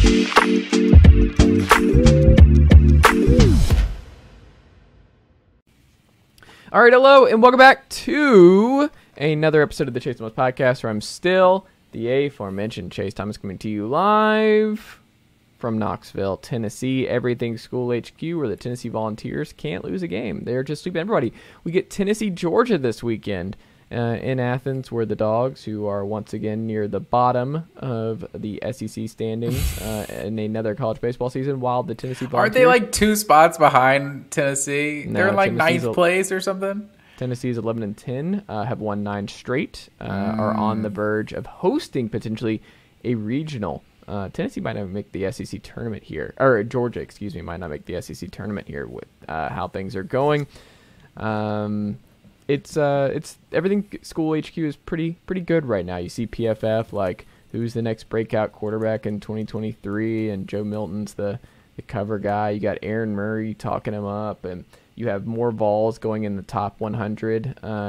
All right, hello, and welcome back to another episode of the Chase Thomas Podcast, where I'm still the aforementioned Chase Thomas, coming to you live from Knoxville, Tennessee. Everything School HQ, where the Tennessee Volunteers can't lose a game. They're just sweeping everybody. We get Tennessee, Georgia this weekend in Athens, where the Dawgs, who are once again near the bottom of the SEC standings in another college baseball season, while the Tennessee Volunteers... Aren't they like 2 spots behind Tennessee? No, They're in like Tennessee's 9th place or something? Tennessee's 11-10, have won 9 straight, are on the verge of hosting potentially a regional. Tennessee might not make the SEC tournament here, or Georgia, excuse me, might not make the SEC tournament here with how things are going. It's everything. School HQ is pretty good right now. You see PFF, like, who's the next breakout quarterback in 2023, and Joe Milton's the cover guy. You got Aaron Murray talking him up, and you have more Vols going in the top 100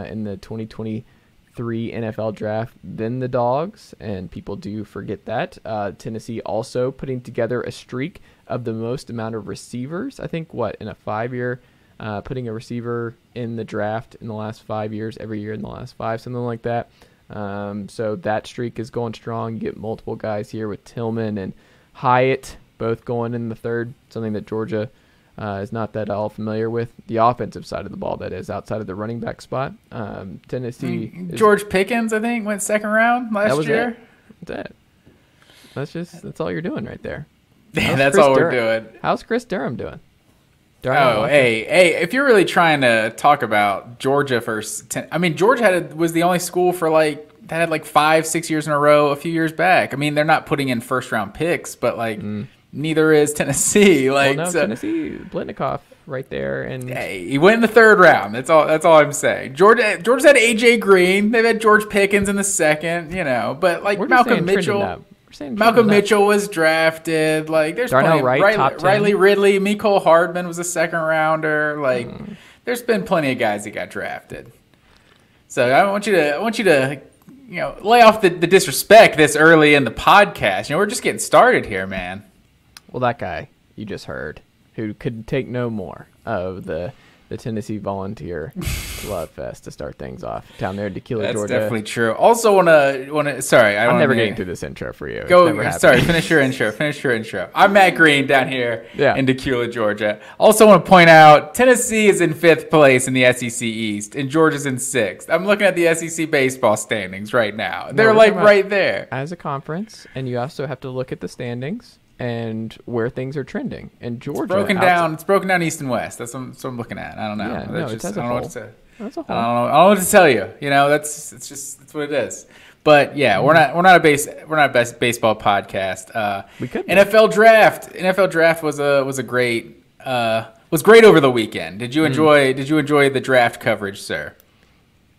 in the 2023 NFL draft than the Dawgs, and people do forget that. Tennessee also putting together a streak of the most amount of receivers. I think, in a 5-year, putting a receiver in the draft in the last 5 years, every year in the last 5, something like that. So that streak is going strong. You get multiple guys here with Tillman and Hyatt both going in the third, something that Georgia is not that all familiar with. The offensive side of the ball, that is, outside of the running back spot. Tennessee. George Pickens, I think, went 2nd round last year. That's it. That's all you're doing right there. That's all we're doing. How's Chris Durham doing? Hey, if you're really trying to talk about Georgia first, I mean, Georgia was the only school for that had 5-6 years in a row a few years back. I mean, they're not putting in first-round picks, but neither is Tennessee. Tennessee, Blitnikoff right there, and he went in the 3rd round. That's all I'm saying. Georgia's had AJ Green. They've had George Pickens in the 2nd, but Malcolm Mitchell. Malcolm Mitchell was drafted. There's Darnell plenty. Wright, Riley Ridley, Mecole Hardman was a 2nd rounder. There's been plenty of guys that got drafted. So I want you to lay off the disrespect this early in the podcast. We're just getting started here, man. Well, that guy you just heard, who could take no more of the Tennessee Volunteer Love Fest to start things off down there in Tequila, Georgia. That's definitely true. Also, want to. Sorry, I'm never getting through this intro for you. Sorry, finish your intro. I'm Matt Green down here in Tequila, Georgia. Also, want to point out Tennessee is in 5th place in the SEC East, and Georgia's in 6th. I'm looking at the SEC baseball standings right now. They're right there as a conference, and you also have to look at the standings and where things are trending. And Georgia, it's broken down east and west. That's what I'm looking at. I don't know. Yeah, I don't know what to say. That's a whole. I don't know what to tell you. That's what it is. But yeah, we're not a baseball podcast. We could be. NFL draft was great over the weekend. Did you enjoy the draft coverage, sir?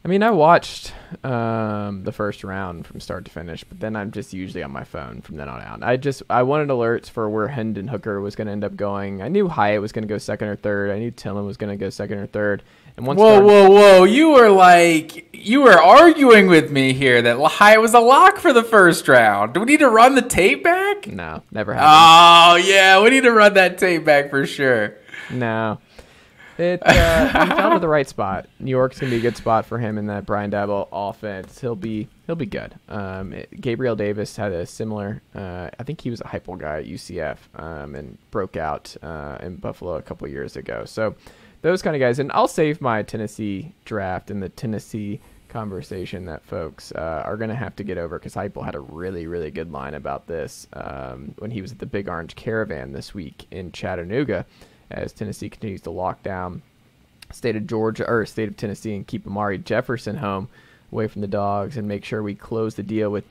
I mean, I watched the first round from start to finish, but then I'm just usually on my phone from then on out. I wanted alerts for where Hendon Hooker was going to end up going. I knew Hyatt was going to go 2nd or 3rd. I knew Tillman was going to go 2nd or 3rd. And whoa! You were arguing with me here that Hyatt was a lock for the first round. Do we need to run the tape back? No, never happened. Oh yeah, we need to run that tape back for sure. No. He found to the right spot. New York's gonna be a good spot for him in that Brian Daboll offense. He'll be good. Gabriel Davis had a similar. I think he was a hypo guy at UCF and broke out in Buffalo a couple years ago. So those kind of guys. And I'll save my Tennessee draft and the Tennessee conversation that folks are gonna have to get over, because Heupel had a really good line about this when he was at the Big Orange Caravan this week in Chattanooga, as Tennessee continues to lock down state of Tennessee and keep Amari Jefferson home away from the Dawgs, and make sure we close the deal with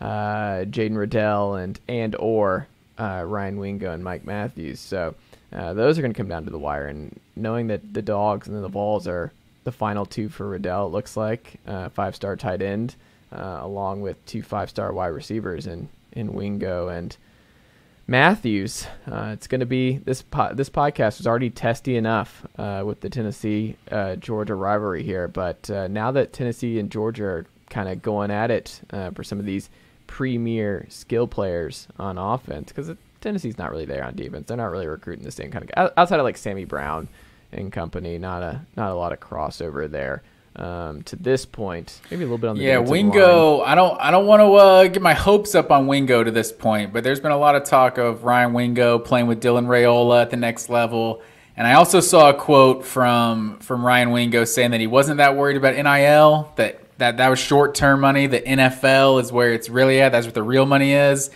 Jaden Riddell and or Ryan Wingo and Mike Matthews. So those are going to come down to the wire, and knowing that the Dawgs and then the Vols are the final 2 for Riddell, it looks like 5-star tight end along with 2 5-star wide receivers in Wingo and Matthews. It's going to be this podcast was already testy enough with the Tennessee Georgia rivalry here, but now that Tennessee and Georgia are kind of going at it for some of these premier skill players on offense, because Tennessee's not really there on defense. They're not really recruiting the same kind of outside of like Sammy Brown and company. Not a lot of crossover there. To this point, maybe a little bit on the defensive Wingo. line. I don't want to get my hopes up on Wingo to this point, but there's been a lot of talk of Ryan Wingo playing with Dylan Raiola at the next level. And I also saw a quote from Ryan Wingo saying that he wasn't that worried about NIL, that was short-term money. The NFL is where it's really at. That's what the real money is.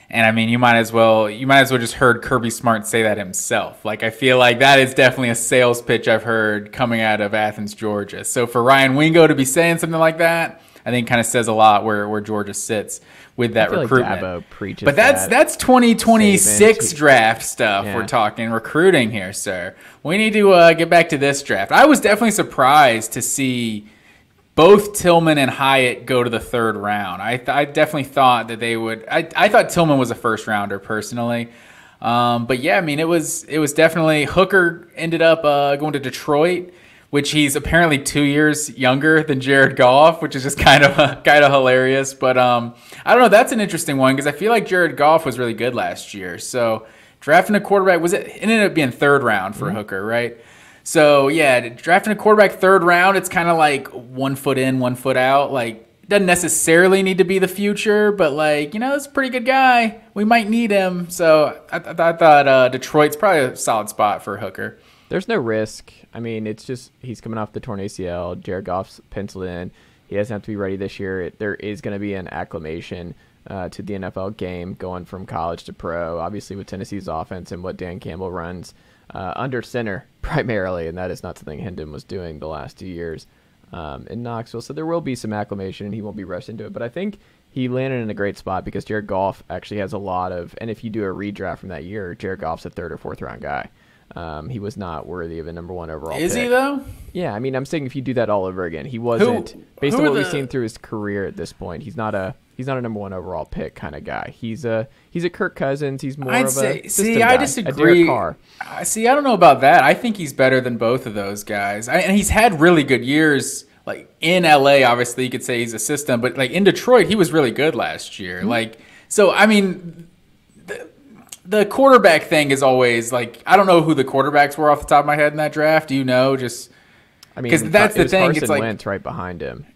And I mean, you might as well just heard Kirby Smart say that himself. Like, I feel like that is definitely a sales pitch I've heard coming out of Athens, Georgia. So for Ryan Wingo to be saying something like that, I think kind of says a lot where Georgia sits with that recruitment. Like Dabo preaches but that's 2026 draft stuff. Yeah. We're talking recruiting here, sir. We need to get back to this draft. I was definitely surprised to see both Tillman and Hyatt go to the third round. I definitely thought that they would. I thought Tillman was a first rounder personally, but yeah, I mean it was definitely Hooker ended up going to Detroit, which he's apparently 2 years younger than Jared Goff, which is just kind of hilarious. But I don't know. That's an interesting one because I feel like Jared Goff was really good last year. So drafting a quarterback it ended up being third round for Hooker, right? So, yeah, drafting a quarterback third round, it's kind of like 1 foot in, 1 foot out. Like, doesn't necessarily need to be the future, but, like, it's a pretty good guy. We might need him. So, I thought Detroit's probably a solid spot for Hooker. There's no risk. I mean, it's just he's coming off the torn ACL. Jared Goff's penciled in. He doesn't have to be ready this year. There is going to be an acclimation to the NFL game going from college to pro, obviously with Tennessee's offense and what Dan Campbell runs. Under center primarily, and that is not something Hendon was doing the last 2 years in Knoxville. So there will be some acclimation, and he won't be rushed into it. But I think he landed in a great spot because Jared Goff actually has a lot of, and if you do a redraft from that year, Jared Goff's a third or fourth round guy. He was not worthy of a number 1 overall Is pick. he, though? Yeah, I mean, I'm saying if you do that all over again, he wasn't, based on what we've seen through his career at this point, he's not a number 1 overall pick kind of guy. He's a Kirk Cousins. He's more of a system guy, I disagree. a Derek Carr. I don't know about that. I think he's better than both of those guys. And he's had really good years. Like in LA, obviously you could say he's a system, but like in Detroit, he was really good last year. Mm-hmm. Like, so I mean, the quarterback thing is always like, I don't know who the quarterbacks were off the top of my head in that draft. Do you know? Just because that's the thing. Carson it's like Wentz right behind him.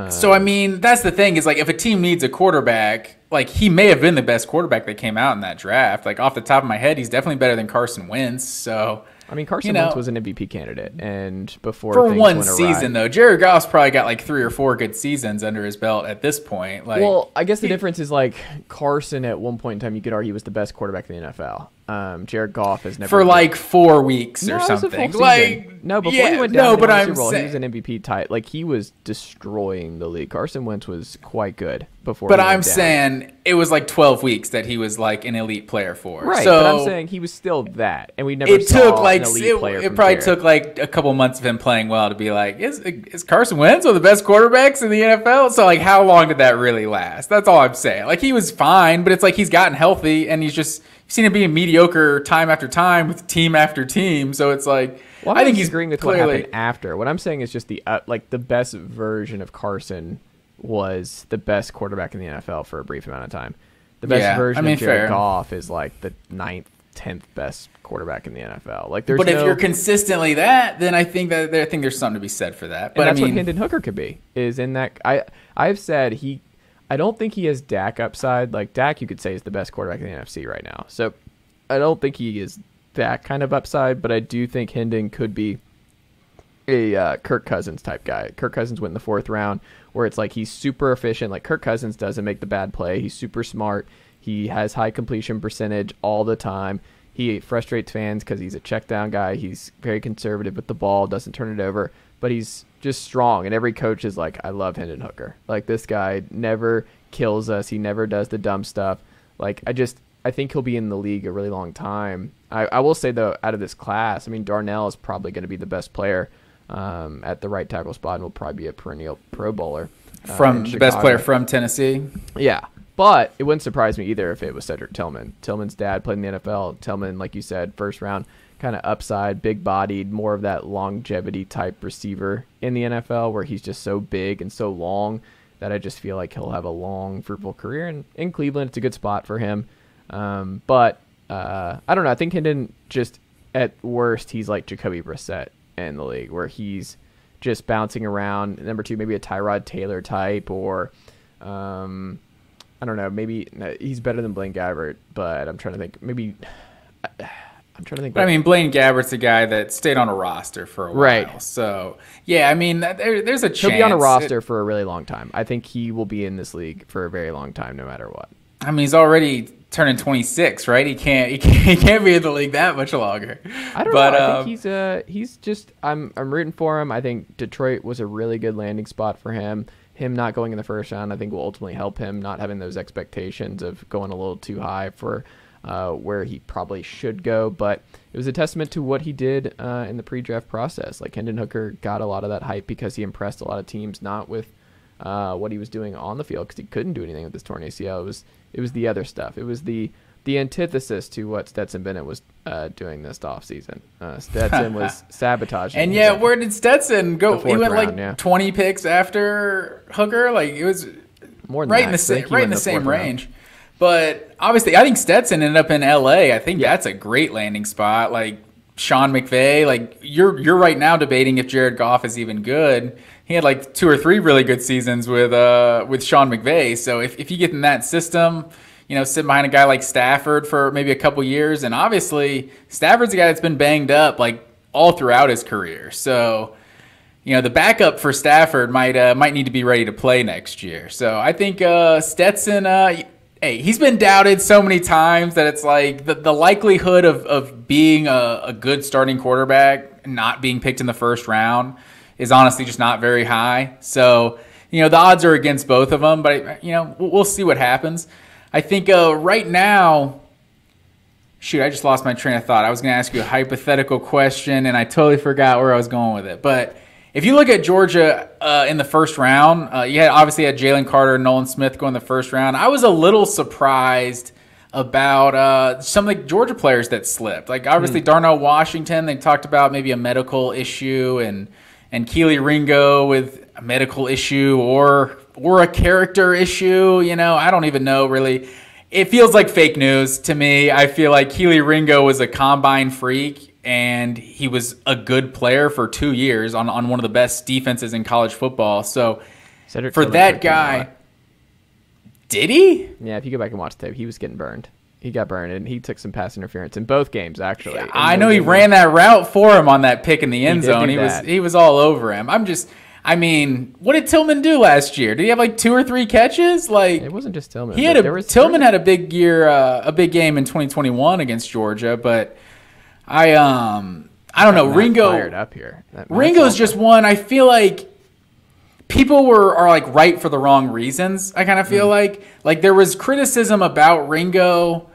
So, I mean, that's the thing is, like, if a team needs a quarterback, like, he may have been the best quarterback that came out in that draft. Like, off the top of my head, he's definitely better than Carson Wentz. So, I mean, Carson Wentz was an MVP candidate. And before for things one went season, awry, though, Jared Goff's probably got, like, 3 or 4 good seasons under his belt at this point. Like, well, I guess the difference is, like, Carson at one point in time, you could argue was the best quarterback in the NFL. Jared Goff has never for like 4 weeks or something. Like before he went down but I'm role, saying, he was an MVP type. Like he was destroying the league. Carson Wentz was quite good before. But I'm saying it was like 12 weeks that he was like an elite player for. Right. So but I'm saying he was still that, and we never saw an elite player. It probably took like a couple months of him playing well to be like, is Carson Wentz one of the best quarterbacks in the NFL? So like, how long did that really last? That's all I'm saying. Like he was fine, but it's like he's gotten healthy and he's just. You've seen him being mediocre time after time with team after team. So it's like, well, I think he's agreeing with what happened after. What I'm saying is just the best version of Carson was the best quarterback in the NFL for a brief amount of time. The best version of Jared Goff is like the 9th, 10th best quarterback in the NFL. Like, if you're consistently that, then I think there's something to be said for that. But that's what Hendon Hooker could be. Is in that I've said I don't think he has Dak upside. Like, Dak, you could say, is the best quarterback in the NFC right now. So, I don't think he is that kind of upside, but I do think Hendon could be a Kirk Cousins type guy. Kirk Cousins went in the 4th round, where it's like he's super efficient. Like, Kirk Cousins doesn't make the bad play. He's super smart. He has high completion percentage all the time. He frustrates fans because he's a check down guy. He's very conservative with the ball, doesn't turn it over, but he's just strong, and every coach is like, I love Hendon Hooker. Like, this guy never kills us. He never does the dumb stuff. Like, I think he'll be in the league a really long time. I will say, though, out of this class, I mean, Darnell is probably going to be the best player at the right tackle spot and will probably be a perennial Pro Bowler. From the best player from Tennessee? Yeah. But it wouldn't surprise me either if it was Cedric Tillman. Tillman's dad played in the NFL. Tillman, like you said, first round, kind of upside, big-bodied, more of that longevity-type receiver in the NFL where he's just so big and so long that I just feel like he'll have a long, fruitful career. And in Cleveland, it's a good spot for him. But I don't know. I think Hendon just at worst he's like Jacoby Brissett in the league, where he's just bouncing around. Number 2, maybe a Tyrod Taylor type, or I don't know. Maybe he's better than Blaine Gabbert, but I'm trying to think. Maybe I'm trying to think. But I mean, Blaine Gabbert's a guy that stayed on a roster for a while. Right. So, yeah, I mean, there's a chance. He'll be on a roster for a really long time. I think he will be in this league for a very long time, no matter what. I mean, he's already turning 26, right? He can't be in the league that much longer. I don't know. I think he's just. I'm rooting for him. I think Detroit was a really good landing spot for him. Him not going in the first round, I think, will ultimately help him not having those expectations of going a little too high for where he probably should go. But it was a testament to what he did in the pre-draft process. Like, Hendon Hooker got a lot of that hype because he impressed a lot of teams, not with what he was doing on the field, because he couldn't do anything with this torn ACL. It was the other stuff. It was the antithesis to what Stetson Bennett was doing this offseason. Stetson was sabotaging. And yeah, where did Stetson go? He went round, like 20 picks after Hooker. Like, it was more than right that. in the same range. But obviously, I think Stetson ended up in LA. I think that's a great landing spot. Like, Sean McVay, like, you're right now debating if Jared Goff is even good. He had like 2 or 3 really good seasons with Sean McVay. So if you get in that system, sitting behind a guy like Stafford for maybe a couple years, and obviously Stafford's a guy that's been banged up like all throughout his career. So, the backup for Stafford might need to be ready to play next year. So I think Stetson, hey, he's been doubted so many times that it's like the likelihood of being a good starting quarterback not being picked in the first round is honestly just not very high. So, the odds are against both of them, but, we'll see what happens. I think right now, shoot, I just lost my train of thought. I was going to ask you a hypothetical question, and I totally forgot where I was going with it. But if you look at Georgia in the first round, you obviously had Jalen Carter and Nolan Smith go in the first round. I was a little surprised about some of the Georgia players that slipped. Like, obviously, Darnell Washington, they talked about maybe a medical issue, and Keely Ringo with a medical issue or a character issue. I don't even know, really. It feels like fake news to me. I feel like Keely Ringo was a combine freak, and he was a good player for 2 years on one of the best defenses in college football. So Cedric for that guy, did he? Yeah, if you go back and watch the tape, he was getting burned. He got burned, and he took some pass interference in both games, actually. Yeah, I know he ran that route for him on that pick in the end zone. He was all over him. What did Tillman do last year? Did he have like 2 or 3 catches? Like, it wasn't just Tillman. Tillman had a big game in 2021 against Georgia, but I don't know. Ringo fired up here. Ringo's just one. I feel like people are like right for the wrong reasons. I kind of feel like there was criticism about Ringo.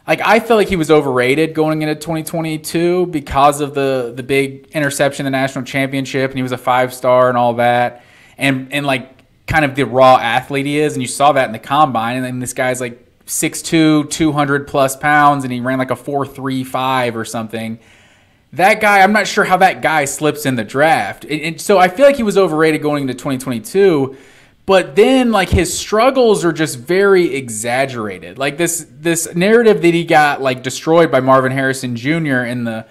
Like, I feel like he was overrated going into 2022 because of the big interception in the national championship, and he was a 5-star and all that, and like kind of the raw athlete he is, and you saw that in the combine. And then this guy's like 6'2", 200 plus pounds, and he ran like a 4.35 or something. That guy, I'm not sure how that guy slips in the draft. And so I feel like he was overrated going into 2022. But then, like, his struggles are just very exaggerated. Like, this narrative that he got, like, destroyed by Marvin Harrison Jr. in the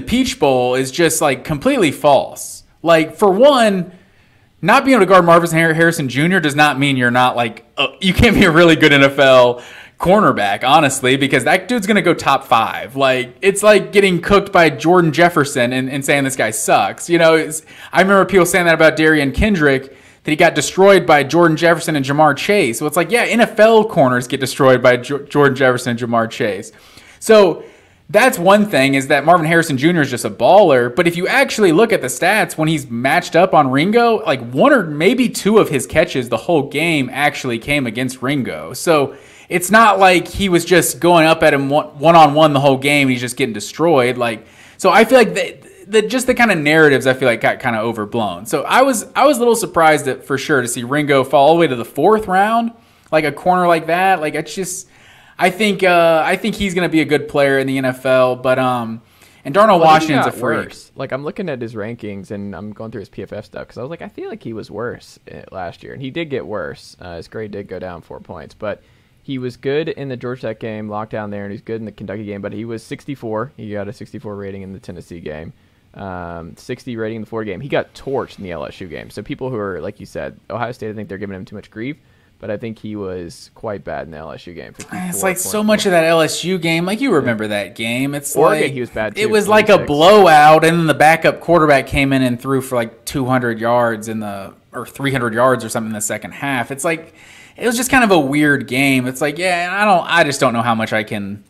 Peach Bowl is just, like, completely false. Like, for one, not being able to guard Marvin Harrison Jr. does not mean you're not, like, you can't be a really good NFL cornerback, honestly, because that dude's going to go top 5. Like, it's like getting cooked by Jordan Jefferson and saying this guy sucks. I remember people saying that about Darian Kendrick, that he got destroyed by Jordan Jefferson and Jamar Chase. So it's like, yeah, NFL corners get destroyed by Jordan Jefferson and Jamar Chase. So that's one thing, is that Marvin Harrison Jr. is just a baller. But if you actually look at the stats, when he's matched up on Ringo, like 1 or maybe 2 of his catches the whole game actually came against Ringo. So it's not like he was just going up at him one-on-one the whole game and he's just getting destroyed. Like, so I feel like just the kind of narratives I feel like got kind of overblown. So I was a little surprised for sure to see Ringo fall all the way to the 4th round, like a corner like that. Like, it's just, I think he's going to be a good player in the NFL. But and Darnell Washington's a freak. Worse. Like, I'm looking at his rankings and I'm going through his PFF stuff because I was like, I feel like he was worse last year, and he did get worse. His grade did go down 4 points, but He was good in the Georgia Tech game, locked down there, and he's good in the Kentucky game, but he was 64. He got a 64 rating in the Tennessee game, 60 rating in the Florida game. He got torched in the LSU game. So people who are, like you said, Ohio State, I think they're giving him too much grief, but I think he was quite bad in the LSU game. It's like so much of that LSU game. Like, you remember that game. It's Oregon, like he was bad too, it was like a blowout, and then the backup quarterback came in and threw for like 200 yards or 300 yards or something in the second half. It's like, it was just kind of a weird game. It's like, I just don't know how much I can,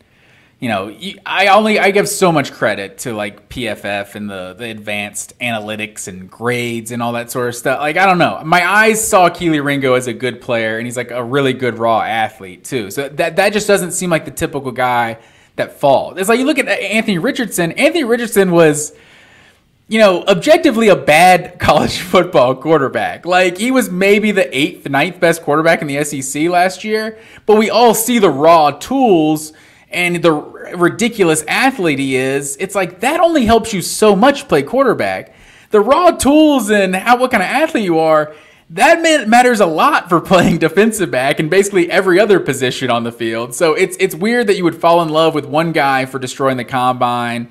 I give so much credit to like PFF and the advanced analytics and grades and all that sort of stuff. Like, I don't know. My eyes saw Keely Ringo as a good player, and he's like a really good raw athlete too. So that just doesn't seem like the typical guy that falls. It's like, you look at Anthony Richardson. Anthony Richardson was, objectively a bad college football quarterback. Like, he was maybe the 8th, 9th best quarterback in the SEC last year, but we all see the raw tools and the ridiculous athlete he is. It's like, that only helps you so much play quarterback. The raw tools and what kind of athlete you are, that matters a lot for playing defensive back and basically every other position on the field. So it's weird that you would fall in love with one guy for destroying the combine,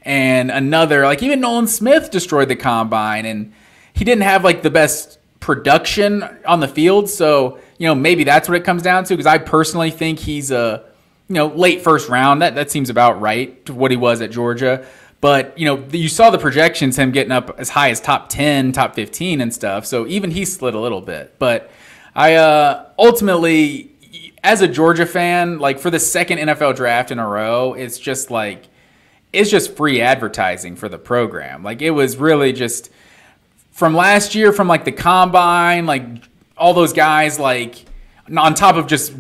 and another, like even Nolan Smith destroyed the combine, and he didn't have like the best production on the field. So, maybe that's what it comes down to, because I personally think he's a, late first round. That seems about right to what he was at Georgia. But, you saw the projections, him getting up as high as top 10, top 15 and stuff. So even he slid a little bit. But I ultimately, as a Georgia fan, like for the second NFL draft in a row, it's just free advertising for the program. Like, it was really just from last year, from like the combine, like all those guys, like on top of just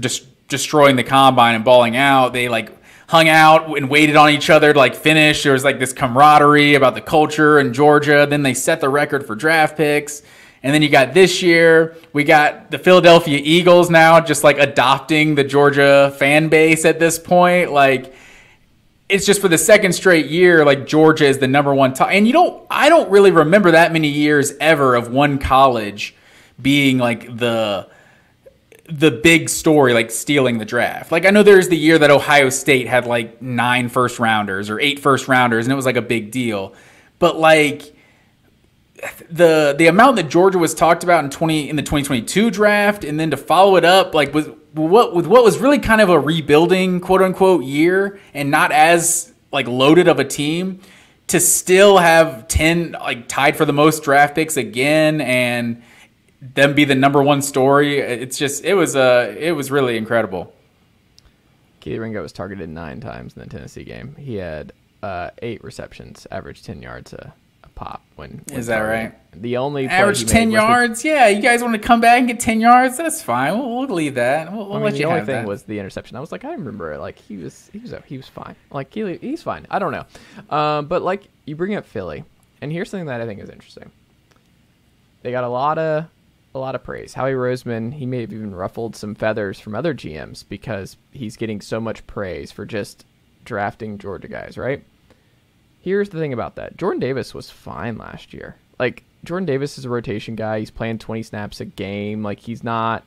destroying the combine and balling out, they like hung out and waited on each other to like finish. There was like this camaraderie about the culture in Georgia. Then they set the record for draft picks. And then you got this year, we got the Philadelphia Eagles now just like adopting the Georgia fan base at this point. Like, it's just for the second straight year, like Georgia is the number one top. And I don't really remember that many years ever of one college being like the big story, like stealing the draft. Like, I know there's the year that Ohio State had like 9 first rounders or 8 first rounders, and it was like a big deal. But like the amount that Georgia was talked about in the 2022 draft, and then to follow it up like with what was really kind of a rebuilding quote unquote year and not as like loaded of a team, to still have 10 like tied for the most draft picks again and them be the number one story. It's just, it was really incredible. Keely Ringo was targeted 9 times in the Tennessee game. He had 8 receptions, averaged 10 yards a pop. When is that right? The only average 10 yards. Yeah, you guys want to come back and get 10 yards? That's fine. We'll leave that. We'll let you have that. The only thing was the interception. I was like, I remember, like he was fine. Like Keely, he's fine. I don't know, but like you bring up Philly, and here's something that I think is interesting. They got a lot of praise. Howie Roseman, he may have even ruffled some feathers from other GMs because he's getting so much praise for just drafting Georgia guys, right? Here's the thing about that. Jordan Davis was fine last year. Like, Jordan Davis is a rotation guy. He's playing 20 snaps a game. Like, he's not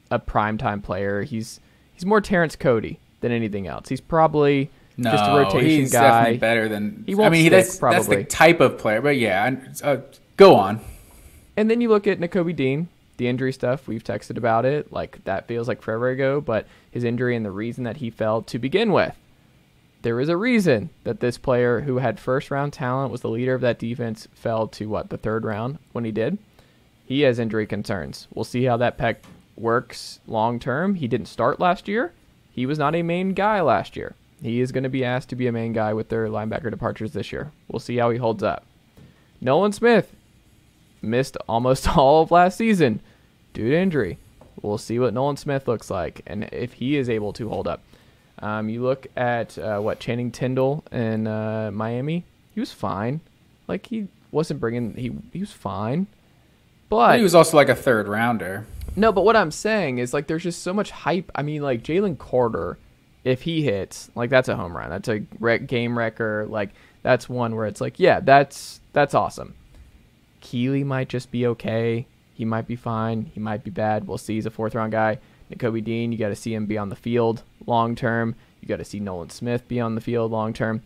a primetime player. He's more Terrence Cody than anything else. He's probably just a rotation he's guy. Definitely better than... He won't stick, that's the type of player. But yeah, go on. And then you look at Nakobe Dean, the injury stuff. We've texted about it. Like, that feels like forever ago. But his injury and the reason that he fell to begin with, there is a reason that this player who had first-round talent, was the leader of that defense, fell to, the 3rd round when he did? He has injury concerns. We'll see how that pec works long-term. He didn't start last year. He was not a main guy last year. He is going to be asked to be a main guy with their linebacker departures this year. We'll see how he holds up. Nolan Smith missed almost all of last season due to injury. We'll see what Nolan Smith looks like and if he is able to hold up. You look at Channing Tindall in Miami. He was fine. Like, he wasn't bringing. He was fine, but he was also like a 3rd rounder. No, but what I'm saying is, like, there's just so much hype. I mean, like, Jalen Carter, if he hits, like, that's a home run. That's a game wrecker. Like, that's one where it's like, yeah, that's awesome. Keely might just be okay. He might be fine. He might be bad. We'll see. He's a 4th round guy. Nakobe Dean, you got to see him be on the field long term. You got to see Nolan Smith be on the field long term.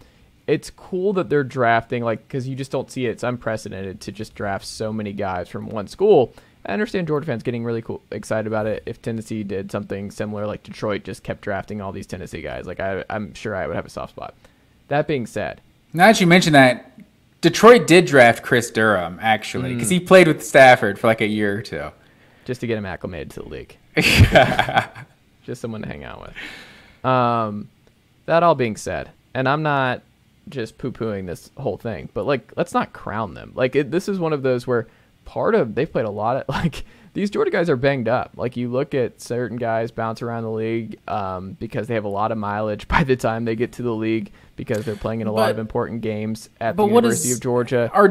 It's cool that they're drafting, like, because you just don't see it. It's unprecedented to just draft so many guys from one school. I understand Georgia fans getting really excited about it. If Tennessee did something similar, like Detroit just kept drafting all these Tennessee guys, like I'm sure I would have a soft spot. That being said, now that you mentioned that, Detroit did draft Chris Durham, actually, because he played with Stafford for like a year or two. Just to get him acclimated to the league. Just someone to hang out with. That all being said, and I'm not just poo-pooing this whole thing, but like, let's not crown them. Like, this is one of those where they've played a lot of, like, these Georgia guys are banged up. Like, you look at certain guys bounce around the league because they have a lot of mileage by the time they get to the league because they're playing in a lot of important games at the University of Georgia. Are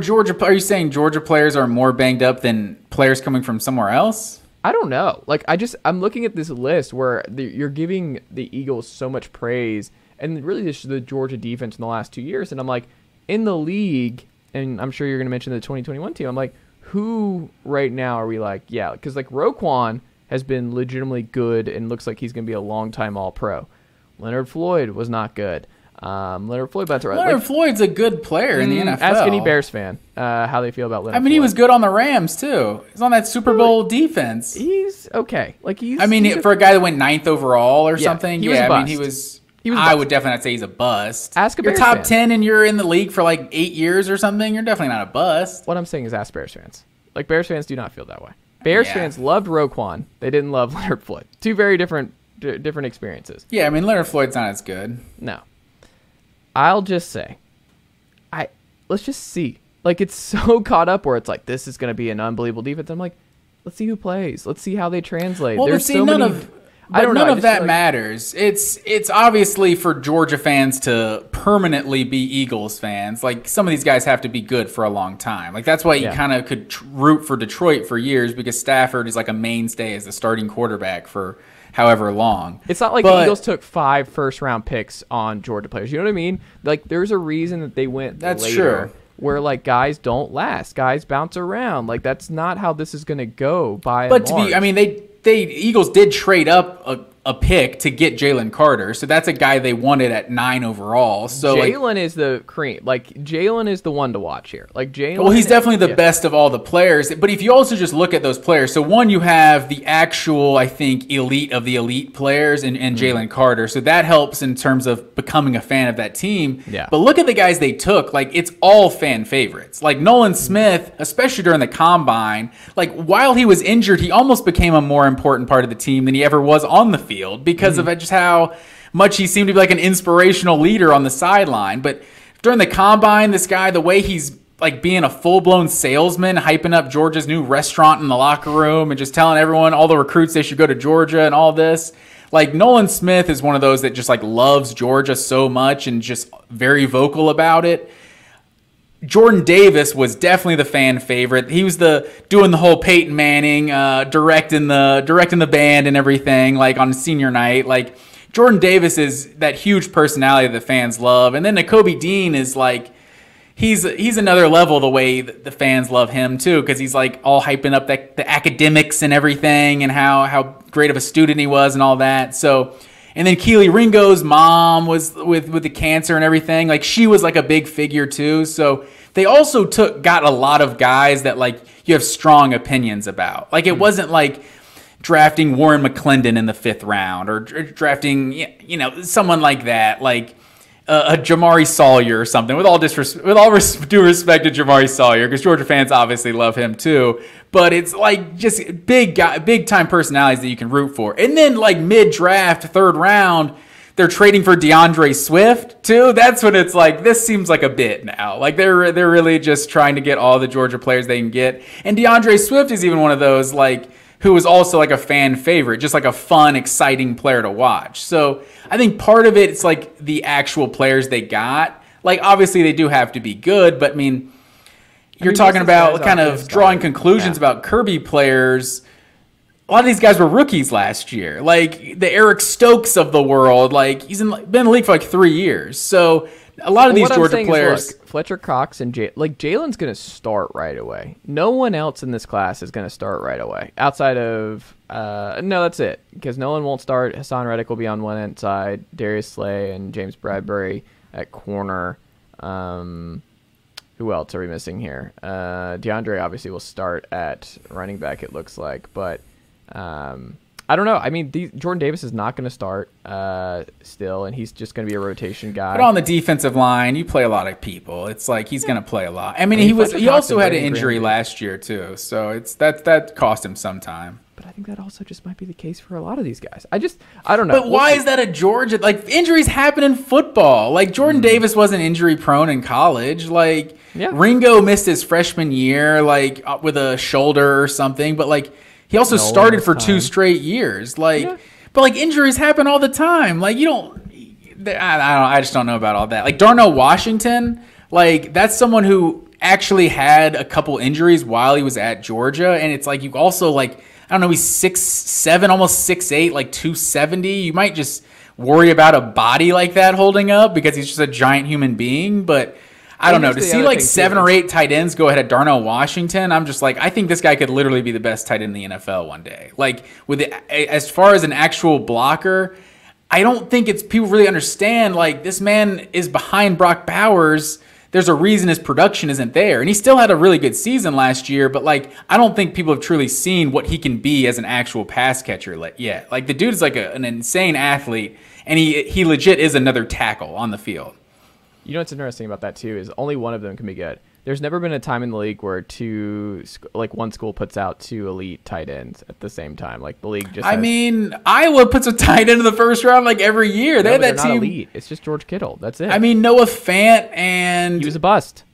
you saying Georgia players are more banged up than players coming from somewhere else? I don't know. Like, I'm looking at this list where you're giving the Eagles so much praise and really the Georgia defense in the last 2 years. And I'm like, in the league, and I'm sure you're going to mention the 2021 team, I'm like, who right now are we like, yeah, because like Roquan has been legitimately good and looks like he's going to be a long-time All-Pro. Leonard Floyd was not good. Leonard Floyd's a good player in the NFL. Ask any Bears fan how they feel about Leonard Floyd. He was good on the Rams too. He's on that Super Bowl defense. He's okay. Like for a guy that went 9th overall or something. He was a bust. I would definitely not say he's a bust. Ask a Bears You're top fan. 10 and you're in the league for like 8 years or something. You're definitely not a bust. What I'm saying is ask Bears fans. Like, Bears fans do not feel that way. Bears fans loved Roquan. They didn't love Leonard Floyd. Two very different experiences. Yeah, Leonard Floyd's not as good. No. I'll just say, let's just see. Like, it's so caught up where it's like, this is going to be an unbelievable defense. I'm like, let's see who plays. Let's see how they translate. Well, There's none of that matters. It's obviously for Georgia fans to permanently be Eagles fans. Like, some of these guys have to be good for a long time. Like, that's why you kind of could root for Detroit for years because Stafford is like a mainstay as the starting quarterback for however long. It's not like the Eagles took 5 first-round picks on Georgia players. You know what I mean? Like, there's a reason that they went That's later. True. Where, like, guys don't last. Guys bounce around. Like, that's not how this is going to go by and large. The Eagles did trade up a pick to get Jalen Carter, so that's a guy they wanted at 9 overall. So Jalen is the cream. Like, Jalen is the one to watch here. Like, Jalen. Well, he's definitely the best of all the players. But if you also just look at those players, so one, you have the actual, I think, elite of the elite players and Jalen Carter. So that helps in terms of becoming a fan of that team. Yeah. But look at the guys they took. Like, it's all fan favorites. Like, Nolan Smith, especially during the combine, like, while he was injured, he almost became a more important part of the team than he ever was on the field because of just how much he seemed to be like an inspirational leader on the sideline. But during the combine, this guy, the way he's like being a full-blown salesman, hyping up Georgia's new restaurant in the locker room and just telling everyone, all the recruits, they should go to Georgia and all this. Like, Nolan Smith is one of those that just like loves Georgia so much and just very vocal about it. Jordan Davis was definitely the fan favorite. He was doing the whole Peyton Manning, directing the band and everything, like on senior night. Like, Jordan Davis is that huge personality that the fans love. And then Nakobe Dean is like, he's another level the way the fans love him too, because he's like all hyping up the academics and everything and how great of a student he was and all that. So, and then Keely Ringo's mom was with the cancer and everything. Like, she was like a big figure too. So they also got a lot of guys that like you have strong opinions about. Like, it wasn't like drafting Warren McClendon in the 5th round or drafting, someone like that, like a Jamari Sawyer or something. With all due respect to Jamari Sawyer, because Georgia fans obviously love him too. But it's like just big time personalities that you can root for. And then like mid-draft, 3rd round, they're trading for DeAndre Swift too. That's when it's like, this seems like a bit now. Like, they're really just trying to get all the Georgia players they can get. And DeAndre Swift is even one of those like who was also like a fan favorite, just like a fun, exciting player to watch. So I think part of it's like the actual players they got. Like, obviously they do have to be good, but you're talking about kind of drawing conclusions about Kirby players. A lot of these guys were rookies last year. Like, the Eric Stokes of the world, like, been in the league for like 3 years. So A lot of these what Georgia I'm saying players. is, look, Fletcher Cox and Jalen's going to start right away. No one else in this class is going to start right away. Outside of no, that's it. Because no one won't start. Hassan Reddick will be on one end side. Darius Slay and James Bradbury at corner. Who else are we missing here? DeAndre obviously will start at running back, it looks like. But I don't know. I mean, Jordan Davis is not going to start still, and he's just going to be a rotation guy. But on the defensive line, you play a lot of people. It's like he's going to play a lot. I mean, he also had an injury last year too, so it's that cost him some time. But I think that also just might be the case for a lot of these guys. I don't know. But why is that a Georgia? Like, injuries happen in football. Like, Jordan Davis wasn't injury prone in college. Like, Ringo missed his freshman year, like with a shoulder or something. But like, he also started for 2 straight years. Like, but like injuries happen all the time. Like, you don't. I just don't know about all that. Like Darnell Washington, like that's someone who actually had a couple injuries while he was at Georgia, and it's like you also like. I don't know, he's 6'7", almost 6'8", like 270. You might just worry about a body like that holding up because he's just a giant human being. But I don't know. To see like 7 or 8 tight ends go ahead of Darnell Washington, I'm just like, I think this guy could literally be the best tight end in the NFL one day. Like, as far as an actual blocker, I don't think people really understand, like, this man is behind Brock Bowers. There's a reason his production isn't there. And he still had a really good season last year, but like I don't think people have truly seen what he can be as an actual pass catcher yet. Like the dude is like an insane athlete, and he legit is another tackle on the field. You know what's interesting about that too is only one of them can be good. There's never been a time in the league where one school puts out 2 elite tight ends at the same time. Like the league just. I mean, Iowa puts a tight end in the first round like every year. They had that team. Not elite. It's just George Kittle. That's it. I mean, Noah Fant and he was a bust.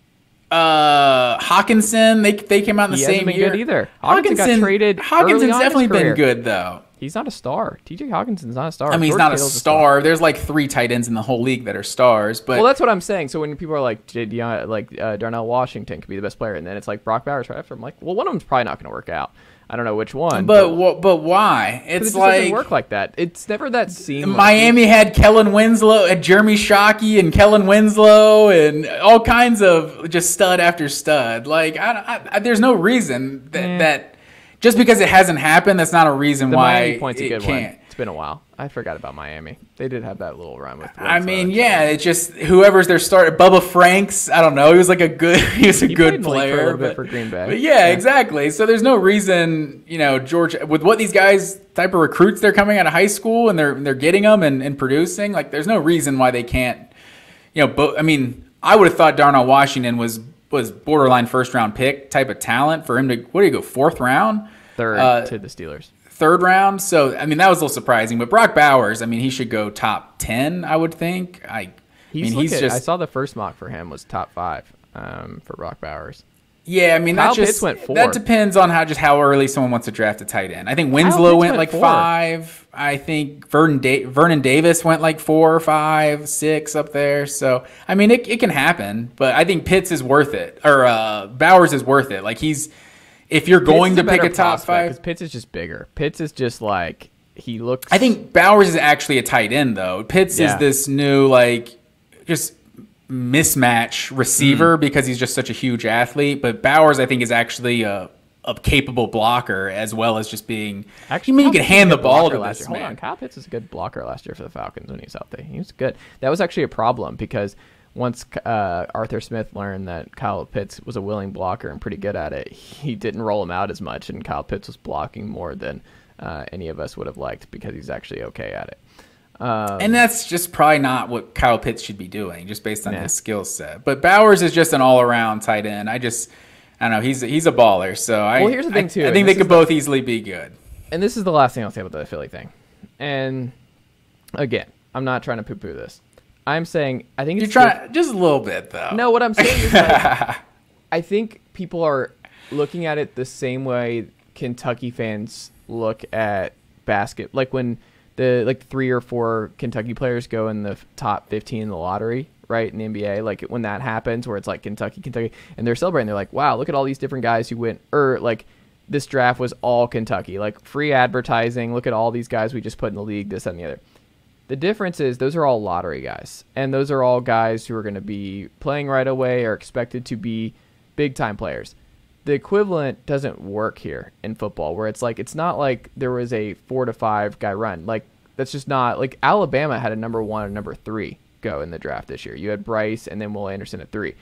Hawkinson. They came out in the same year. He hasn't been good either. Hawkinson got traded. Hawkinson's definitely been good though. He's not a star. TJ Hawkinson's not a star. I mean, he's not a star. There's like 3 tight ends in the whole league that are stars. But that's what I'm saying. So when people are like, Darnell Washington could be the best player, and then it's like Brock Bowers right after, I'm like, well, one of them's probably not going to work out. I don't know which one. But why? It's it like doesn't work like that. It's never that seamless. Miami had Kellen Winslow, Jeremy Shockey, and Kellen Winslow, and all kinds of just stud after stud. Like there's no reason that just because it hasn't happened, that's not a reason why Miami point's a good can't. One. It's been a while. I forgot about Miami. They did have that little run with. I mean, it's just whoever's their starter. Bubba Franks, I don't know. He was like a good good player, for a little bit for Green Bay. But yeah, exactly. So there's no reason, George, with what these guys type of recruits they're coming out of high school and they're getting them and producing. Like, there's no reason why they can't. I mean, I would have thought Darnell Washington was borderline first round pick type of talent for him to. What do you go 4th round? 3rd to the Steelers. 3rd round. So, I mean, that was a little surprising. But Brock Bowers, I mean, he should go top 10, I would think. I saw the first mock for him was top 5 for Brock Bowers. Yeah, I mean, Kyle Pitts went 4. That depends on how early someone wants to draft a tight end. I think Winslow went like 4. 5. I think Vernon Davis went like 4, 5, 6 up there. So, I mean, it can happen. But I think Pitts is worth it. Or Bowers is worth it. Like, if you're going to pick a top 5. Because Pitts is just bigger. Pitts is just like, he looks. I think Bowers is actually a tight end, though. Pitts is this new, like, just mismatch receiver because he's just such a huge athlete. But Bowers, I think, is actually a capable blocker as well as just being. Actually, he can hand the ball to this man. Hold on. Kyle Pitts was a good blocker last year for the Falcons when he was out there. He was good. That was actually a problem because once Arthur Smith learned that Kyle Pitts was a willing blocker and pretty good at it, he didn't roll him out as much, and Kyle Pitts was blocking more than any of us would have liked because he's actually okay at it. And that's just probably not what Kyle Pitts should be doing, just based on his skill set. But Bowers is just an all-around tight end. I don't know. He's a baller. So here's the thing too. I think they could both easily be good. And this is the last thing I'll say about the Philly thing. And again, I'm not trying to poo-poo this. I'm saying I think you're trying just a little bit though. No, what I'm saying is like, I think people are looking at it the same way Kentucky fans look at basket. Like when the 3 or 4 Kentucky players go in the top 15 in the lottery, right, in the NBA. Like when that happens, where it's like Kentucky, and they're celebrating. They're like, wow, look at all these different guys who went. Or like this draft was all Kentucky. Like free advertising. Look at all these guys we just put in the league. This, that, and the other. The difference is those are all lottery guys, and those are all guys who are going to be playing right away or expected to be big-time players. The equivalent doesn't work here in football, where it's not like there was a 4 to 5 guy run. Like, that's just not, like, Alabama had a number 1 and number 3 go in the draft this year. You had Bryce and then Will Anderson at 3.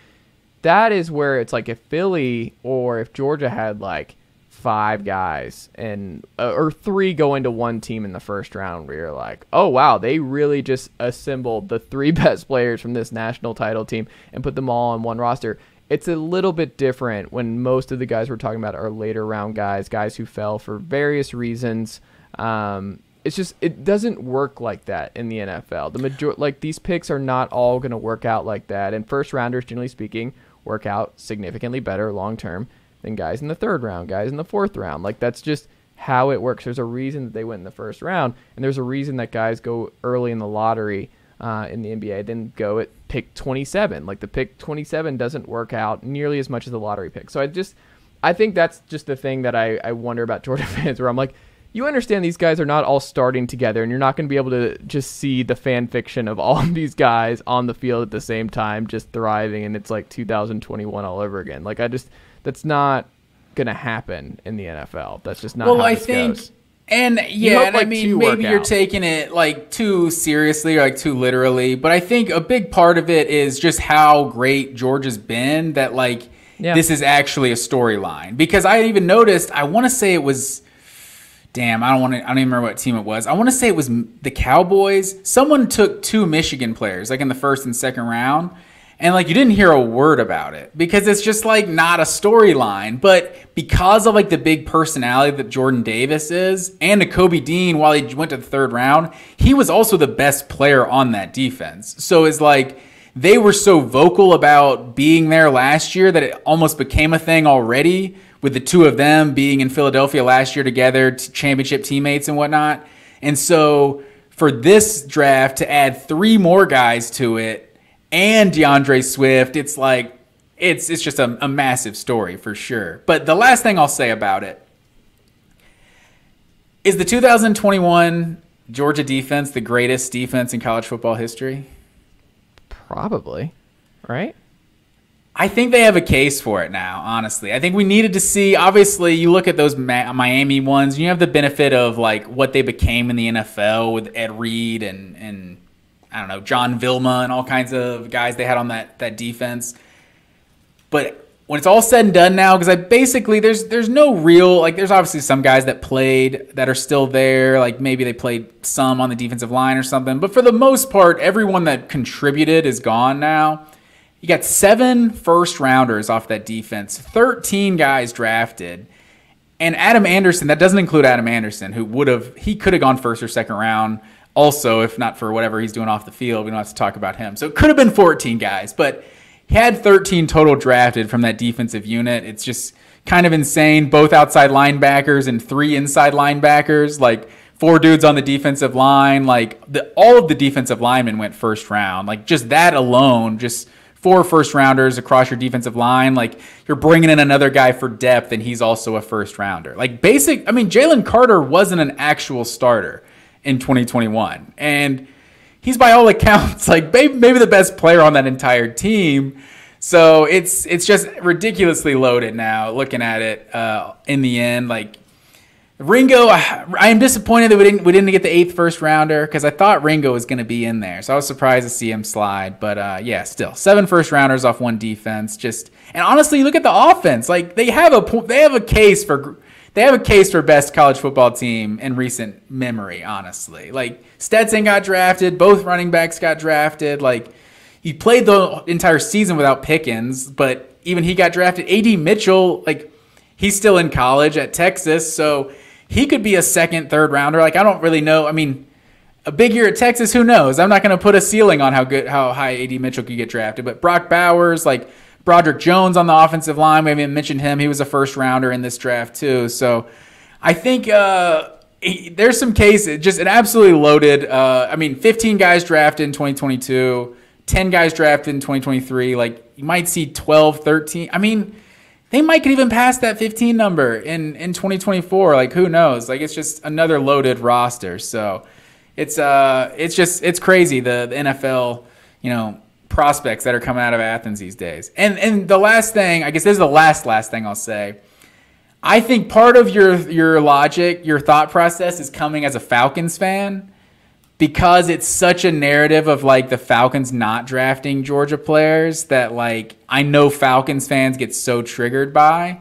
That is where it's like if Philly or if Georgia had like 5 guys and or 3 go into one team in the first round, where you're like, oh wow, they really just assembled the 3 best players from this national title team and put them all on one roster. It's a little bit different when most of the guys we're talking about are later round guys who fell for various reasons. It's just, it doesn't work like that in the NFL. Like, these picks are not all going to work out like that. And first rounders, generally speaking, work out significantly better long term than guys in the 3rd round, guys in the 4th round. Like, that's just how it works. There's a reason that they went in the 1st round, and there's a reason that guys go early in the lottery in the NBA, then go at pick 27. Like, the pick 27 doesn't work out nearly as much as the lottery pick. So I think that's just the thing that I wonder about Georgia fans, where I'm like, you understand these guys are not all starting together, and you're not going to be able to just see the fan fiction of all of these guys on the field at the same time, just thriving, and it's like 2021 all over again. Like, that's not going to happen in the NFL. That's just not how this goes. And yeah, and I mean, maybe you're taking it like too seriously or like too literally, but I think a big part of it is just how great Georgia's been, that like this is actually a storyline. Because I even noticed, I want to say it was, I don't even remember what team it was. I want to say it was the Cowboys. Someone took 2 Michigan players, like in the 1st and 2nd round, and like you didn't hear a word about it because it's just like not a storyline. But because of like the big personality that Jordan Davis is, and Nakobe Dean, while he went to the 3rd round, he was also the best player on that defense. So it's like they were so vocal about being there last year that it almost became a thing already, with the 2 of them being in Philadelphia last year together, championship teammates and whatnot. And so for this draft to add 3 more guys to it and DeAndre Swift, it's like, it's just a massive story for sure. But the last thing I'll say about it is the 2021 Georgia defense the greatest defense in college football history? Probably, right? I think they have a case for it now, honestly. I think we needed to see, obviously, you look at those Miami ones, you have the benefit of like what they became in the NFL with Ed Reed and I don't know, John Vilma and all kinds of guys they had on that defense. But when it's all said and done now, because there's no real, like, there's obviously some guys that played that are still there, like maybe they played some on the defensive line or something. But for the most part, everyone that contributed is gone now. You got 7 first-rounders off that defense, 13 guys drafted, and Adam Anderson, that doesn't include Adam Anderson, he could have gone 1st or 2nd round also, if not for whatever he's doing off the field. We don't have to talk about him. So it could have been 14 guys, but he had 13 total drafted from that defensive unit. It's just kind of insane. Both outside linebackers and 3 inside linebackers, like 4 dudes on the defensive line. Like all of the defensive linemen went 1st round. Like just that alone, just 4 first-rounders across your defensive line. Like, you're bringing in another guy for depth, and he's also a first-rounder. Like, Jalen Carter wasn't an actual starter in 2021. And he's, by all accounts, like, maybe the best player on that entire team. So it's just ridiculously loaded now, looking at it in the end. Like, Ringo, I am disappointed that we didn't get the 8th first-rounder, because I thought Ringo was going to be in there. So I was surprised to see him slide. But, yeah, still, 7 first-rounders off 1 defense. And honestly, you look at the offense. Like, they have a case for best college football team in recent memory, honestly. Like, Stetson got drafted. Both running backs got drafted. Like, he played the entire season without Pickens, but even he got drafted. A.D. Mitchell, like, he's still in college at Texas, so he could be a 2nd, 3rd rounder. Like, I don't really know. I mean, a big year at Texas, who knows? I'm not going to put a ceiling on how high A.D. Mitchell could get drafted. But Brock Bowers, like Broderick Jones on the offensive line, we haven't mentioned him. He was a 1st rounder in this draft too. So I think there's some cases, just an absolutely loaded. 15 guys drafted in 2022, 10 guys drafted in 2023. Like, you might see 12, 13. I mean, they might could even pass that 15 number in 2024. Like, who knows? Like, it's just another loaded roster. So It's crazy the NFL, prospects that are coming out of Athens these days. And the last thing, I guess this is the last thing I'll say. I think part of your logic, your thought process is coming as a Falcons fan because it's such a narrative of like the Falcons not drafting Georgia players that like I know Falcons fans get so triggered by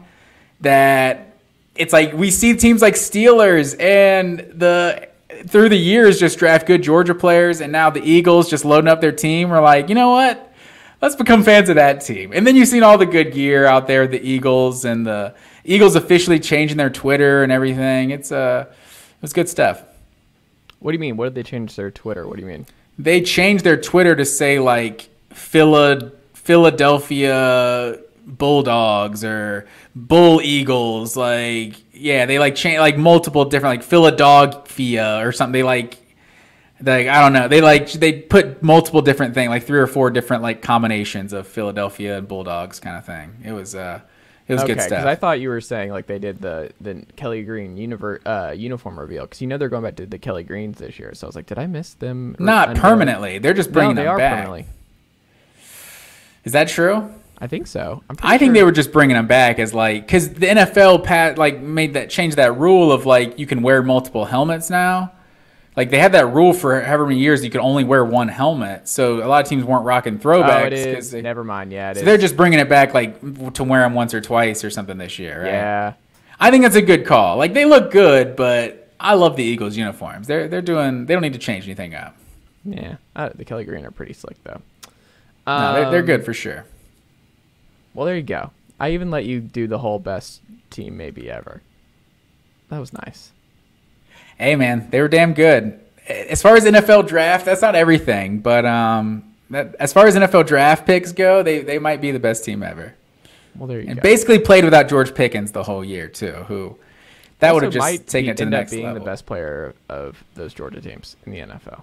that it's like we see teams like Steelers and through the years just draft good Georgia players, and now the Eagles just loading up their team. We're like, you know what? Let's become fans of that team. And then you've seen all the good gear out there, the Eagles, and the Eagles officially changing their Twitter and everything. It was good stuff. What do you mean? What did they change their Twitter? What do you mean? They changed their Twitter to say like Philadelphia Bulldogs or Bull Eagles. Like, yeah, they like change like multiple different like Philadelphia or something. They like I don't know. They put multiple different things, like 3 or 4 different like combinations of Philadelphia and Bulldogs kind of thing. It was good stuff. Because I thought you were saying like they did the Kelly Green uniform reveal, because they're going back to the Kelly Greens this year. So I was like, did I miss them? Not permanently. They're just bringing them back. Permanently. Is that true? I think so. I think they were just bringing them back as like, because the NFL changed that rule of like you can wear multiple helmets now. Like they had that rule for however many years you could only wear one helmet. So a lot of teams weren't rocking throwbacks. Oh, it is. Never mind. Yeah, it is. They're just bringing it back like to wear them once or twice or something this year, right? Yeah. I think that's a good call. Like they look good, but I love the Eagles uniforms. They don't need to change anything up. Yeah. The Kelly Green are pretty slick though. No, they're good for sure. Well, there you go. I even let you do the whole best team maybe ever. That was nice. Hey, man, they were damn good. As far as NFL draft, that's not everything. But as far as NFL draft picks go, they might be the best team ever. Well, there you go. And basically played without George Pickens the whole year, too, that would have just taken it to the next level. Being the best player of those Georgia teams in the NFL.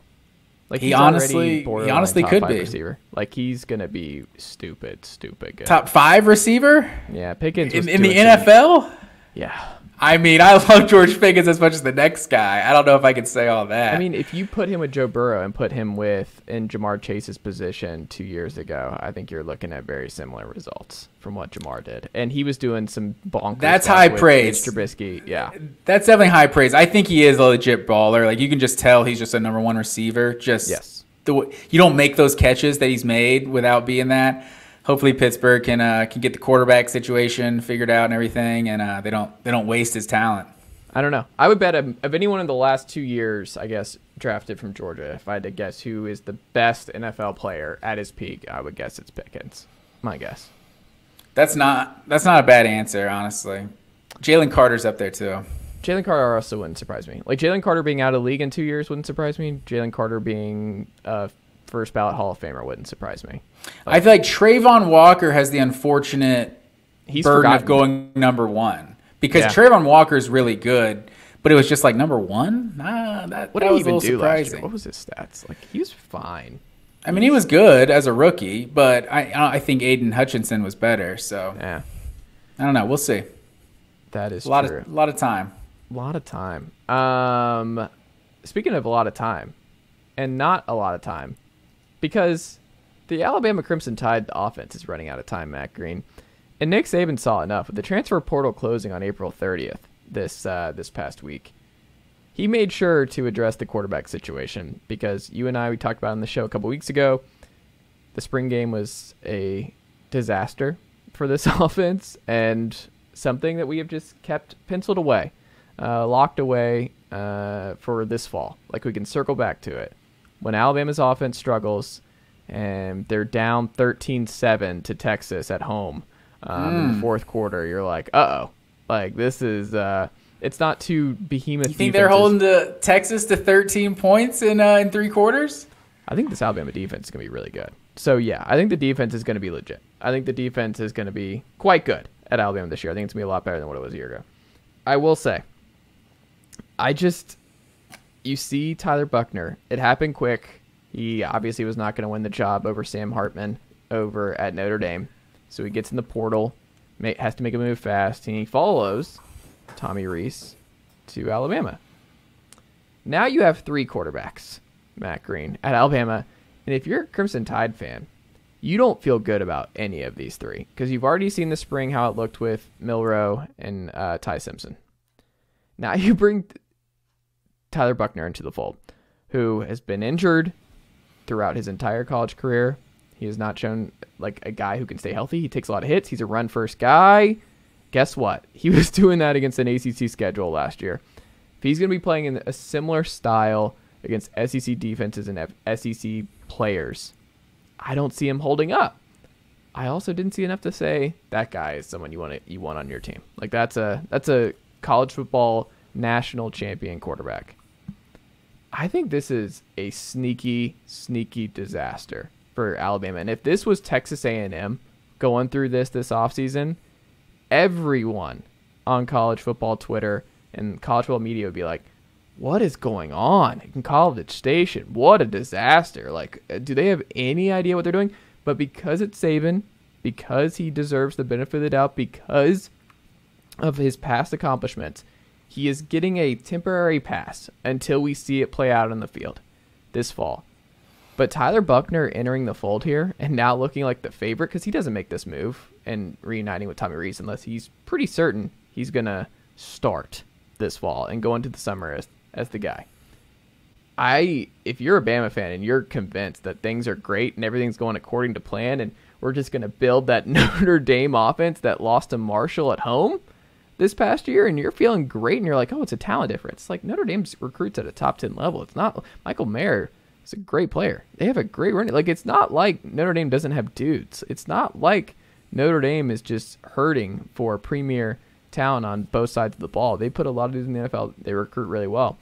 Like he honestly could be. Receiver. Like he's gonna be stupid good. Top 5 receiver? Yeah, Pickens in the NFL? Yeah. I mean, I love George Pickens as much as the next guy. I don't know if I could say all that. I mean, if you put him with Joe Burrow and put him in Jamar Chase's position 2 years ago, I think you're looking at very similar results from what Jamar did. And he was doing some bonkers. That's high praise. Trubisky, yeah. That's definitely high praise. I think he is a legit baller. Like you can just tell he's just a number 1 receiver. Yes. You don't make those catches that he's made without being that. Hopefully Pittsburgh can get the quarterback situation figured out and everything, and they don't waste his talent. I don't know. I would bet of anyone in the last 2 years, I guess, drafted from Georgia, if I had to guess who is the best NFL player at his peak, I would guess it's Pickens. My guess. That's not a bad answer, honestly. Jalen Carter's up there too. Jalen Carter also wouldn't surprise me. Like Jalen Carter being out of the league in 2 years wouldn't surprise me. Jalen Carter being first ballot Hall of Famer wouldn't surprise me. I feel like Trayvon Walker has the unfortunate burden of going number 1 because Trayvon Walker is really good, but it was just like number 1. That was a little surprising. What was his stats? Like he was fine. I mean, he was good as a rookie, but I think Aiden Hutchinson was better. So yeah, I don't know. We'll see. That is a lot of time. A lot of time. Speaking of a lot of time, and not a lot of time, because the Alabama Crimson Tide offense is running out of time, Matt Green. And Nick Saban saw enough. With the transfer portal closing on April 30th this past week, he made sure to address the quarterback situation because we talked about on the show a couple weeks ago. The spring game was a disaster for this offense and something that we have just kept penciled away, locked away for this fall. Like we can circle back to it. When Alabama's offense struggles and they're down 13-7 to Texas at home in the fourth quarter, you're like, uh-oh. Like, this is it's not too behemoth. You think they're holding Texas to 13 points in 3 quarters? I think this Alabama defense is going to be really good. So, yeah, I think the defense is going to be legit. I think the defense is going to be quite good at Alabama this year. I think it's going to be a lot better than what it was a year ago. I will say, you see Tyler Buchner. It happened quick. He obviously was not going to win the job over Sam Hartman over at Notre Dame. So he gets in the portal, has to make a move fast, and he follows Tommy Rees to Alabama. Now you have 3 quarterbacks, Matt Green, at Alabama. And if you're a Crimson Tide fan, you don't feel good about any of these 3 because you've already seen this spring how it looked with Milroe and Ty Simpson. Now you bring Tyler Buchner into the fold, who has been injured throughout his entire college career. He has not shown like a guy who can stay healthy. He takes a lot of hits. He's a run-first guy. Guess what? He was doing that against an ACC schedule last year. If he's going to be playing in a similar style against SEC defenses and SEC players, I don't see him holding up. I also didn't see enough to say that guy is someone you want on your team. Like that's a college football national champion quarterback. I think this is a sneaky disaster for Alabama. And if this was Texas A&M going through this offseason, everyone on college football Twitter and college football media would be like, what is going on in College Station? What a disaster. Like, do they have any idea what they're doing? But because it's Saban, because he deserves the benefit of the doubt, because of his past accomplishments, he is getting a temporary pass until we see it play out in the field this fall. But Tyler Buchner entering the fold here and now looking like the favorite because he doesn't make this move and reuniting with Tommy Rees unless he's pretty certain he's going to start this fall and go into the summer as the guy. If you're a Bama fan and you're convinced that things are great and everything's going according to plan and we're just going to build that Notre Dame offense that lost to Marshall at home this past year and you're feeling great and you're like, oh, it's a talent difference. Like Notre Dame's recruits at a top 10 level. It's not Michael Mayer is a great player. They have a great running. Like it's not like Notre Dame doesn't have dudes. It's not like Notre Dame is just hurting for premier talent on both sides of the ball. They put a lot of dudes in the NFL. They recruit really well.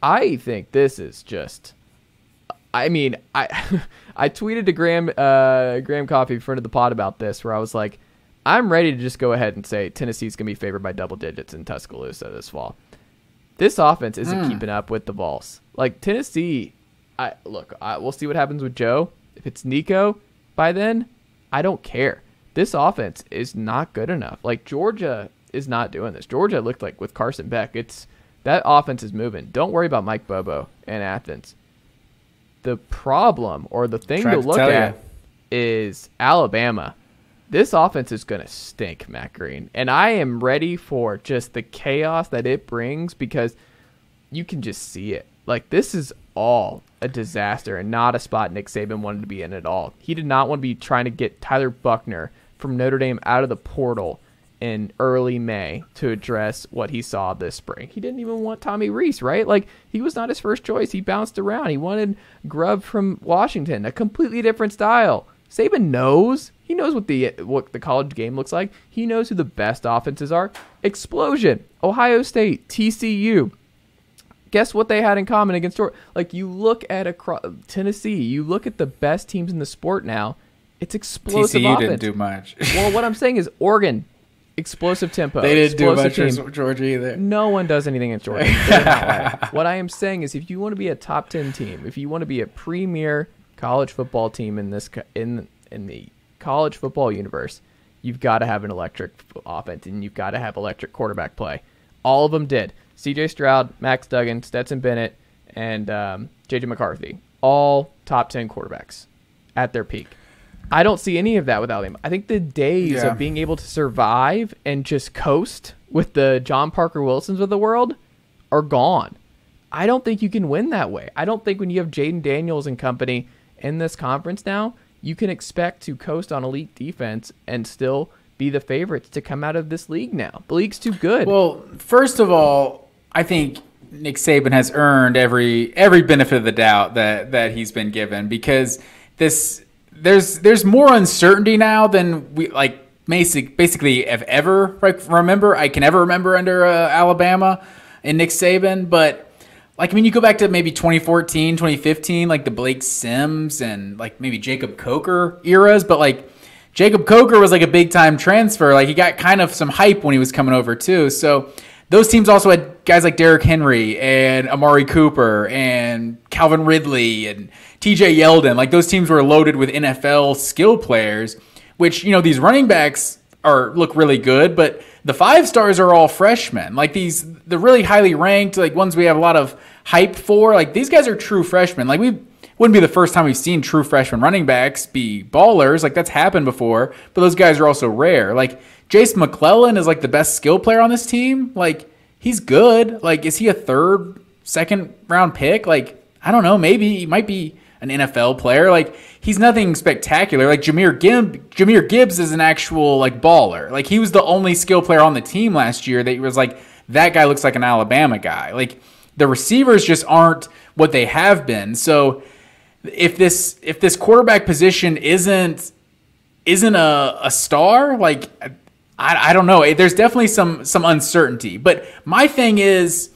I think this is just, I mean, I tweeted to Graham Coffey in front of the pod about this where I was like, I'm ready to just go ahead and say Tennessee's going to be favored by double digits in Tuscaloosa this fall. This offense isn't keeping up with the Vols. Like Tennessee, we'll see what happens with Joe. If it's Nico by then, I don't care. This offense is not good enough. Like Georgia is not doing this. Georgia looked like with Carson Beck, that offense is moving. Don't worry about Mike Bobo and Athens. The problem or the thing to look at is Alabama. This offense is going to stink, Matt Green. And I am ready for just the chaos that it brings because you can just see it. Like, this is all a disaster and not a spot Nick Saban wanted to be in at all. He did not want to be trying to get Tyler Buchner from Notre Dame out of the portal in early May to address what he saw this spring. He didn't even want Tommy Rees, right? Like, he was not his first choice. He bounced around. He wanted Grubb from Washington, a completely different style. Saban knows. He knows what the college game looks like. He knows who the best offenses are. Explosion, Ohio State, TCU. Guess what they had in common against Georgia? Like, you look at Tennessee, you look at the best teams in the sport now, it's explosive TCU offense. didn't do much. Well, what I'm saying is Oregon, explosive tempo. They didn't do much team. against Georgia either. No one does anything against Georgia. They're not right. What I am saying is if you want to be a top 10 team, if you want to be a premier college football team in the college football universe, you've got to have an electric offense and you've got to have electric quarterback play. All of them did. C.J. Stroud, Max Duggan, Stetson Bennett, and J.J. McCarthy, all top 10 quarterbacks at their peak. I don't see any of that with Alabama. I think the days of being able to survive and just coast with the John Parker Wilsons of the world are gone. I don't think you can win that way. I don't think when you have Jaden Daniels and company in this conference now, you can expect to coast on elite defense and still be the favorites to come out of this league now. The league's too good. Well, first of all, I think Nick Saban has earned every benefit of the doubt that he's been given because there's more uncertainty now than we basically have ever remember. I can ever remember under Alabama and Nick Saban, but you go back to maybe 2014, 2015, like the Blake Sims and like maybe Jacob Coker eras, but Jacob Coker was like a big time transfer. Like he got kind of some hype when he was coming over too. So those teams also had guys like Derrick Henry and Amari Cooper and Calvin Ridley and TJ Yeldon. Like those teams were loaded with NFL skill players, which, these running backs look really good, but the 5-stars are all freshmen. Like the really highly ranked, like ones we have a lot of hype for. Like these guys are true freshmen. Like we wouldn't be the first time we've seen true freshman running backs be ballers. Like that's happened before, but those guys are also rare. Like Jace McClellan is like the best skill player on this team. Like he's good. Like is he a third, second round pick? Like I don't know. Maybe he might be an NFL player. Like he's nothing spectacular. Like Jahmyr Gibbs is an actual like baller. Like he was the only skill player on the team last year that was like, that guy looks like an Alabama guy. Like the receivers just aren't what they have been. So if this quarterback position isn't a star, like I don't know. There's definitely some uncertainty. But my thing is,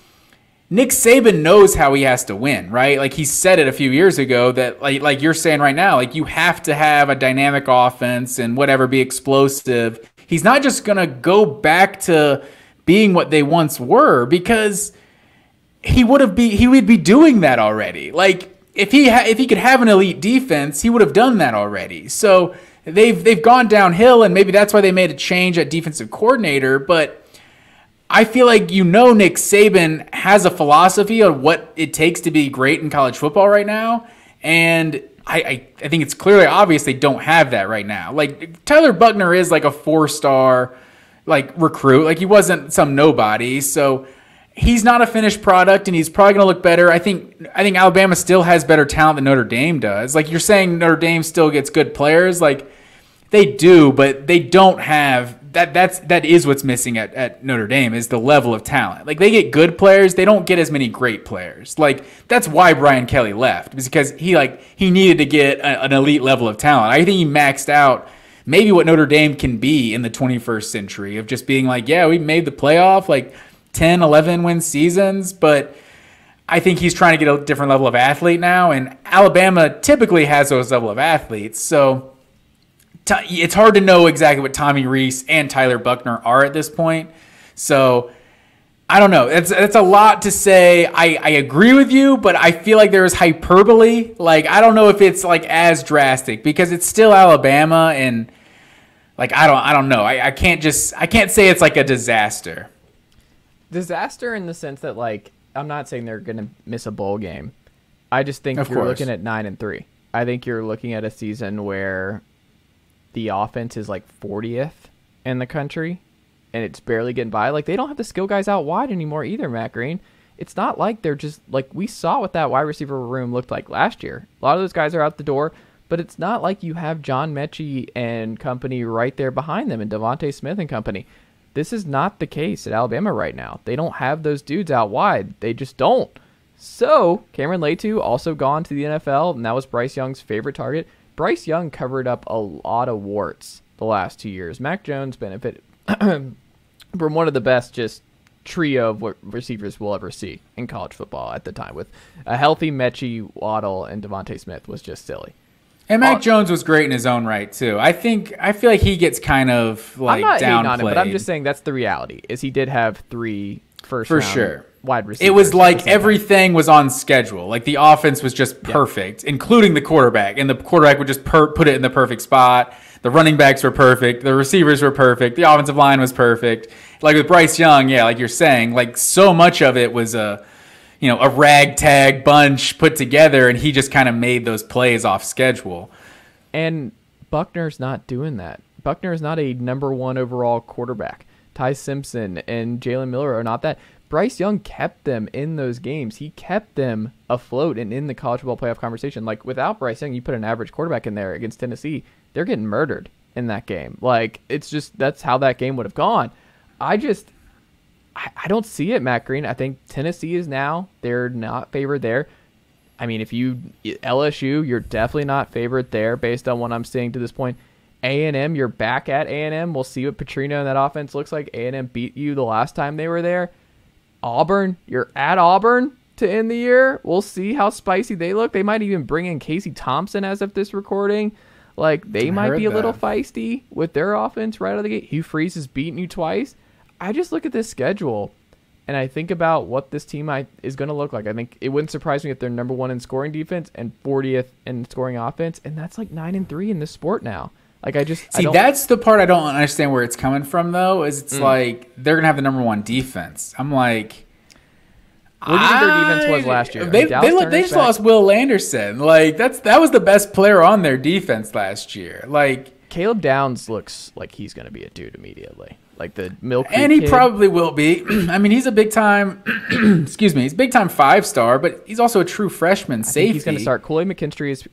Nick Saban knows how he has to win, right? Like he said it a few years ago that like you're saying right now, like you have to have a dynamic offense and whatever, be explosive. He's not just going to go back to being what they once were, because he would be doing that already. Like if he could have an elite defense, he would have done that already. So they've gone downhill, and maybe that's why they made a change at defensive coordinator, but I feel like Nick Saban has a philosophy on what it takes to be great in college football right now, and I think it's clearly obvious they don't have that right now. Like Tyler Buchner is like a 4-star like recruit, like he wasn't some nobody, so he's not a finished product, and he's probably going to look better. I think Alabama still has better talent than Notre Dame does. Like you're saying, Notre Dame still gets good players, like they do, but they don't have. That is what's missing at Notre Dame is the level of talent. Like they get good players, they don't get as many great players. Like that's why Brian Kelly left, because he needed to get an elite level of talent. I think he maxed out maybe what Notre Dame can be in the 21st century of just being like, yeah, we made the playoff, like 10, 11 win seasons, but I think he's trying to get a different level of athlete now, and Alabama typically has those level of athletes, so it's hard to know exactly what Tommy Rees and Tyler Buchner are at this point. So I don't know. It's a lot to say. I agree with you, but I feel like there is hyperbole. Like I don't know if it's like as drastic, because it's still Alabama, and like I don't know. I can't say it's like a disaster. Disaster in the sense that like I'm not saying they're gonna miss a bowl game. I just think you're looking at 9-3. I think you're looking at a season where the offense is like 40th in the country, and it's barely getting by. Like they don't have the skill guys out wide anymore either, Matt Green. It's not like they're just like, we saw what that wide receiver room looked like last year. A lot of those guys are out the door, but it's not like you have John Mechie and company right there behind them, and Devontae Smith and company. This is not the case at Alabama right now. They don't have those dudes out wide. They just don't. So Cameron Letu also gone to the NFL, and that was Bryce Young's favorite target. Bryce Young covered up a lot of warts the last 2 years. Mac Jones benefited from one of the best just trio of receivers we'll ever see in college football at the time, with a healthy Mechie, Waddle, and Devontae Smith was just silly. And Mac Jones was great in his own right too. I feel like he gets kind of like downplayed. I'm not hating on him, but I'm just saying that's the reality. Is he did have 3 first-round wide receivers. It was like everything was on schedule. Like the offense was just perfect, including the quarterback. And the quarterback would just put it in the perfect spot. The running backs were perfect. The receivers were perfect. The offensive line was perfect. Like with Bryce Young, yeah, like you're saying, like so much of it was a ragtag bunch put together, and he just kind of made those plays off schedule. And Buckner's not doing that. Buchner is not a number 1 overall quarterback. Ty Simpson and Jalen Miller are not that. Bryce Young kept them in those games. He kept them afloat and in the college football playoff conversation. Like without Bryce Young, you put an average quarterback in there against Tennessee, they're getting murdered in that game. Like it's just, that's how that game would have gone. I don't see it, Matt Green. I think Tennessee is now, they're not favored there. I mean, LSU, you're definitely not favored there based on what I'm seeing to this point. A&M, you're back at A&M. We'll see what Petrino and that offense looks like. A&M beat you the last time they were there. Auburn, you're at Auburn to end the year. We'll see how spicy they look. They might even bring in Casey Thompson as of this recording. Like, they might be a little feisty with their offense right out of the gate. Hugh Freeze has beaten you twice. I just look at this schedule, and I think about what this team is going to look like. I think it wouldn't surprise me if they're number 1 in scoring defense and 40th in scoring offense, and that's like 9-3 in this sport now. Like I See, that's the part I don't understand where it's coming from, though. Is it's like they're gonna have the number one defense. I'm like, what do you think their defense was last year? They just lost Will Anderson. Like that was the best player on their defense last year. Like Caleb Downs looks like he's gonna be a dude immediately. Like the Mill Creek and he kid. probably will be. I mean, he's a big time. Excuse me, he's a big time 5-star, but he's also a true freshman safety. I think he's gonna start. Kool-Aid McKinstry is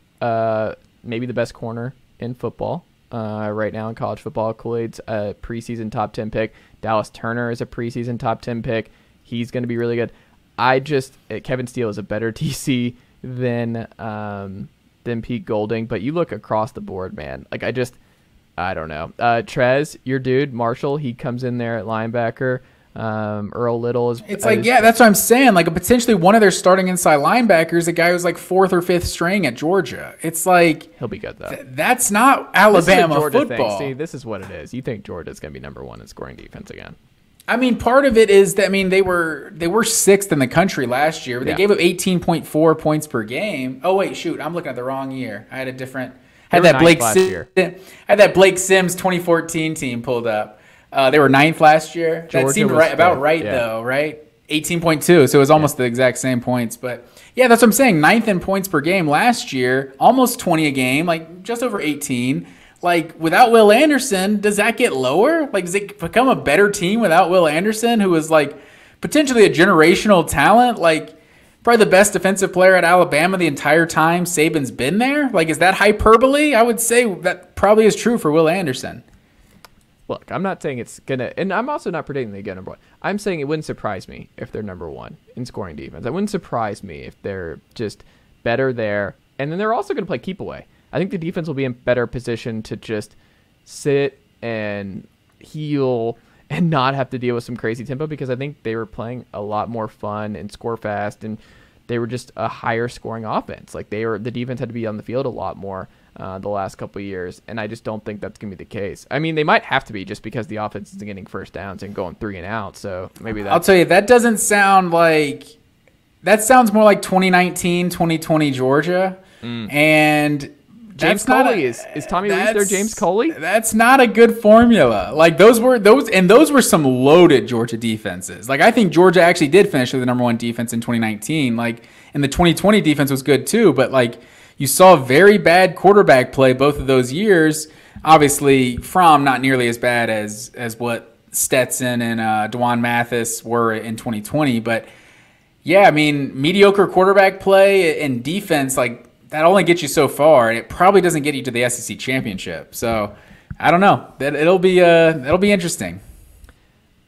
maybe the best corner in football. Right now in college football. Kool-Aid's a preseason top 10 pick. Dallas Turner is a preseason top 10 pick. He's going to be really good. Kevin Steele is a better TC than Pete Golding, but you look across the board, man. Like I don't know. Trez, your dude, Marshall, he comes in there at linebacker. Earl Little is. It's like, yeah, that's what I'm saying. Like, potentially one of their starting inside linebackers, a guy who's like 4th or 5th string at Georgia. It's like he'll be good though. That's not Alabama football. See, this is what it is. You think Georgia's going to be number one in scoring defense again? I mean, part of it is that they were 6th in the country last year. But they gave up 18.4 points per game. Oh wait, shoot, I'm looking at the wrong year. I had a different. I had that Blake Sims 2014 team pulled up. They were 9th last year. Georgia that seemed about right, though, right? 18.2, so it was almost the exact same points. But, yeah, that's what I'm saying. 9th in points per game last year, almost 20 a game, like just over 18. Like, without Will Anderson, does that get lower? Like, does it become a better team without Will Anderson, who is, like, potentially a generational talent? Like, probably the best defensive player at Alabama the entire time Saban's been there? Like, is that hyperbole? I would say that probably is true for Will Anderson. Look, I'm not saying it's going to – and I'm also not predicting they get number one. I'm saying it wouldn't surprise me if they're number one in scoring defense. It wouldn't surprise me if they're just better there. And then they're also going to play keep away. I think the defense will be in better position to just sit and heel and not have to deal with some crazy tempo because I think they were playing a lot more fun and score fast, and they were just a higher scoring offense. Like the defense had to be on the field a lot more the last couple of years, and I just don't think that's going to be the case. I mean, they might have to be just because the offense isn't getting first downs and going 3 and out, so maybe that's... I'll tell you, that doesn't sound like... That sounds more like 2019, 2020 Georgia, and... James Coley is Tommy Rees there? James Coley? That's not a good formula. Like those were some loaded Georgia defenses. Like I think Georgia actually did finish with the number one defense in 2019. Like and the 2020 defense was good too. But like you saw very bad quarterback play both of those years. Obviously, Fromm not nearly as bad as what Stetson and DeJuan Mathis were in 2020. But yeah, I mean mediocre quarterback play and defense like. That only gets you so far, and it probably doesn't get you to the SEC championship. So, I don't know. It'll be interesting.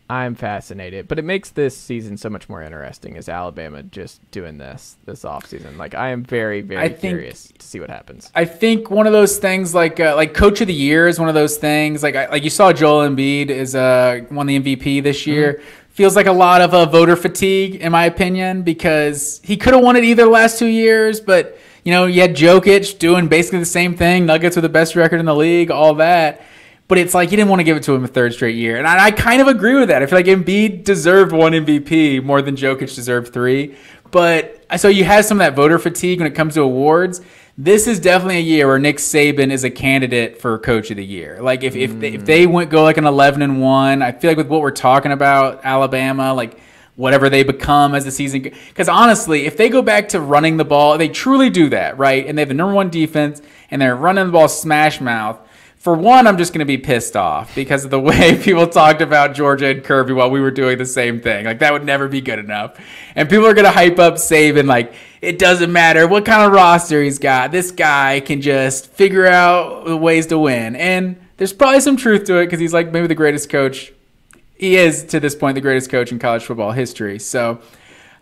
I'm fascinated, but it makes this season so much more interesting. Is Alabama just doing this offseason? Like, I am very, very curious to see what happens. I think one of those things, like Coach of the Year, is one of those things. Like you saw, Joel Embiid is won the MVP this year. Mm-hmm. Feels like a lot of voter fatigue, in my opinion, because he could have won it either the last 2 years, but. You know, you had Jokic doing basically the same thing. Nuggets with the best record in the league, all that. But it's like you didn't want to give it to him a third straight year. And I kind of agree with that. I feel like Embiid deserved 1 MVP more than Jokic deserved 3. But so you have some of that voter fatigue when it comes to awards. This is definitely a year where Nick Saban is a candidate for Coach of the Year. Like if they go like an 11-1, I feel like with what we're talking about, Alabama, like whatever they become as the season. Because honestly, if they go back to running the ball, they truly do that, right? And they have the number one defense, and they're running the ball smash mouth. For one, I'm just going to be pissed off because of the way people talked about Georgia and Kirby while we were doing the same thing. Like, that would never be good enough. And people are going to hype up Saban like, it doesn't matter what kind of roster he's got. This guy can just figure out the ways to win. And there's probably some truth to it because he's like maybe the greatest coach. He is, to this point, the greatest coach in college football history. So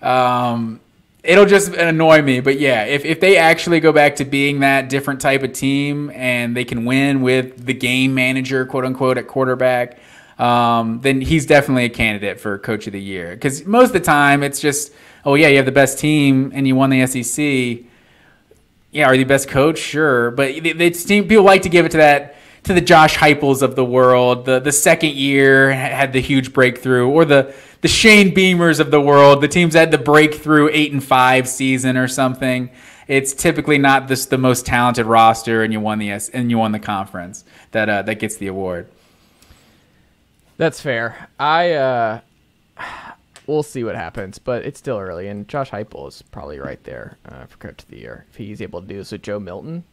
it'll just annoy me. But, yeah, if they actually go back to being that different type of team and they can win with the game manager, quote-unquote, at quarterback, then he's definitely a candidate for Coach of the Year. Because most of the time it's just, oh, yeah, you have the best team and you won the SEC. Yeah, are you the best coach? Sure. But people like to give it to the Josh Heupels of the world, the second year had the huge breakthrough, or the Shane Beamers of the world, the teams that had the breakthrough 8-5 season or something. it's typically not the most talented roster and you won the conference that gets the award. That's fair. We'll see what happens, but it's still early, and Josh Heupel is probably right there for Coach of the Year if he's able to do so. Joe Milton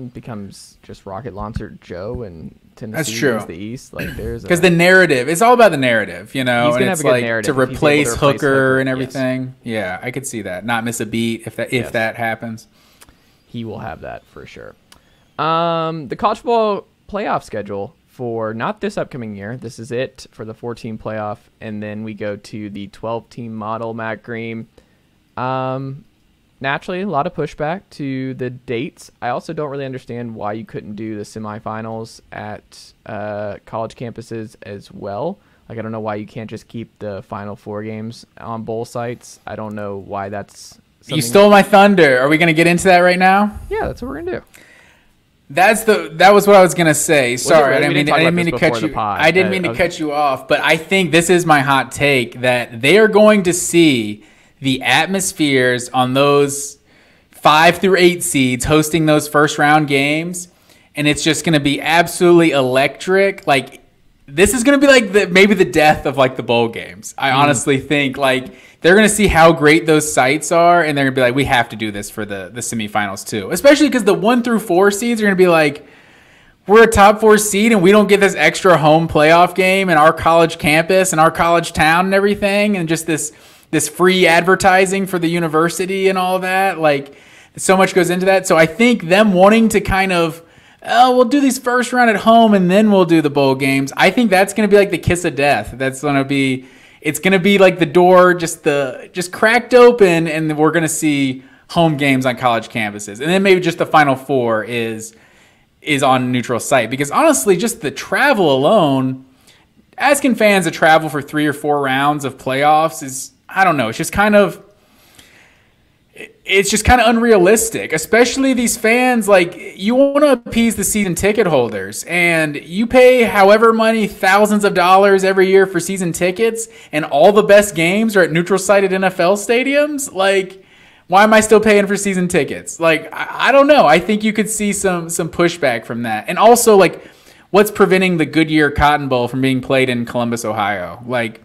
becomes just rocket launcher Joe, and Tennessee wins the East. Like because the narrative, it's all about the narrative, you know. He's gonna and have it's a good like narrative to replace Hooker and everything. Yes. Yeah, I could see that. Not miss a beat if that happens. He will have that for sure. The college football playoff schedule for not this upcoming year. This is it for the 14 playoff, and then we go to the 12-team model. Matt Green. Naturally, a lot of pushback to the dates. I also don't really understand why you couldn't do the semifinals at college campuses as well. Like, I don't know why you can't just keep the Final Four games on bowl sites. I don't know why that's something. You stole my thunder. Are we going to get into that right now? Yeah, that's what we're going to do. That was what I was gonna say. Sorry, I didn't mean to cut you. I didn't mean to cut you off, but I think this is my hot take that they are going to see the atmospheres on those 5 through 8 seeds hosting those first round games, and it's just gonna be absolutely electric. Like, this is gonna be like maybe the death of like the bowl games. I honestly think like they're going to see how great those sites are, and they're going to be like, we have to do this for the semifinals too. Especially because the 1 through 4 seeds are going to be like, we're a top 4 seed, and we don't get this extra home playoff game in our college campus and our college town and everything, and just this free advertising for the university and all of that. Like, so much goes into that. So I think them wanting to kind of, we'll do these first round at home, and then we'll do the bowl games. I think that's going to be like the kiss of death. That's going to be... It's going to be like the door just cracked open, and we're going to see home games on college campuses. And then maybe just the Final Four is on a neutral site. Because honestly, just the travel alone, asking fans to travel for 3 or 4 rounds of playoffs is, I don't know, it's just kind of unrealistic, especially these fans. Like, you want to appease the season ticket holders, and you pay however many thousands of dollars every year for season tickets, and all the best games are at neutral sited NFL stadiums. Like, why am I still paying for season tickets? Like, I don't know. I think you could see some pushback from that. And also, like, what's preventing the Goodyear Cotton Bowl from being played in Columbus, Ohio? Like,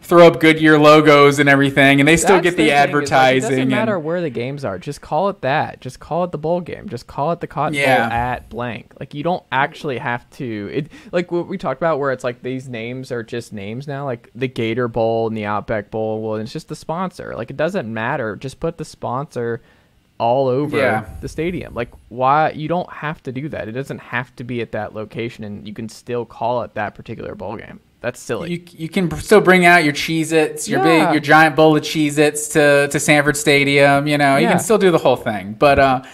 throw up Goodyear logos and everything, and they still get the advertising. It doesn't matter where the games are. Just call it that. Just call it the bowl game. Just call it the Cotton Bowl at blank. Like, you don't actually have to. Like what we talked about, where it's like these names are just names now. Like the Gator Bowl and the Outback Bowl. Well, it's just the sponsor. Like, it doesn't matter. Just put the sponsor all over the stadium. Like, why? You don't have to do that. It doesn't have to be at that location, and you can still call it that particular bowl game. That's silly. You can still bring out your Cheez-Its, your giant bowl of Cheez-Its to Sanford Stadium. You know, you can still do the whole thing. But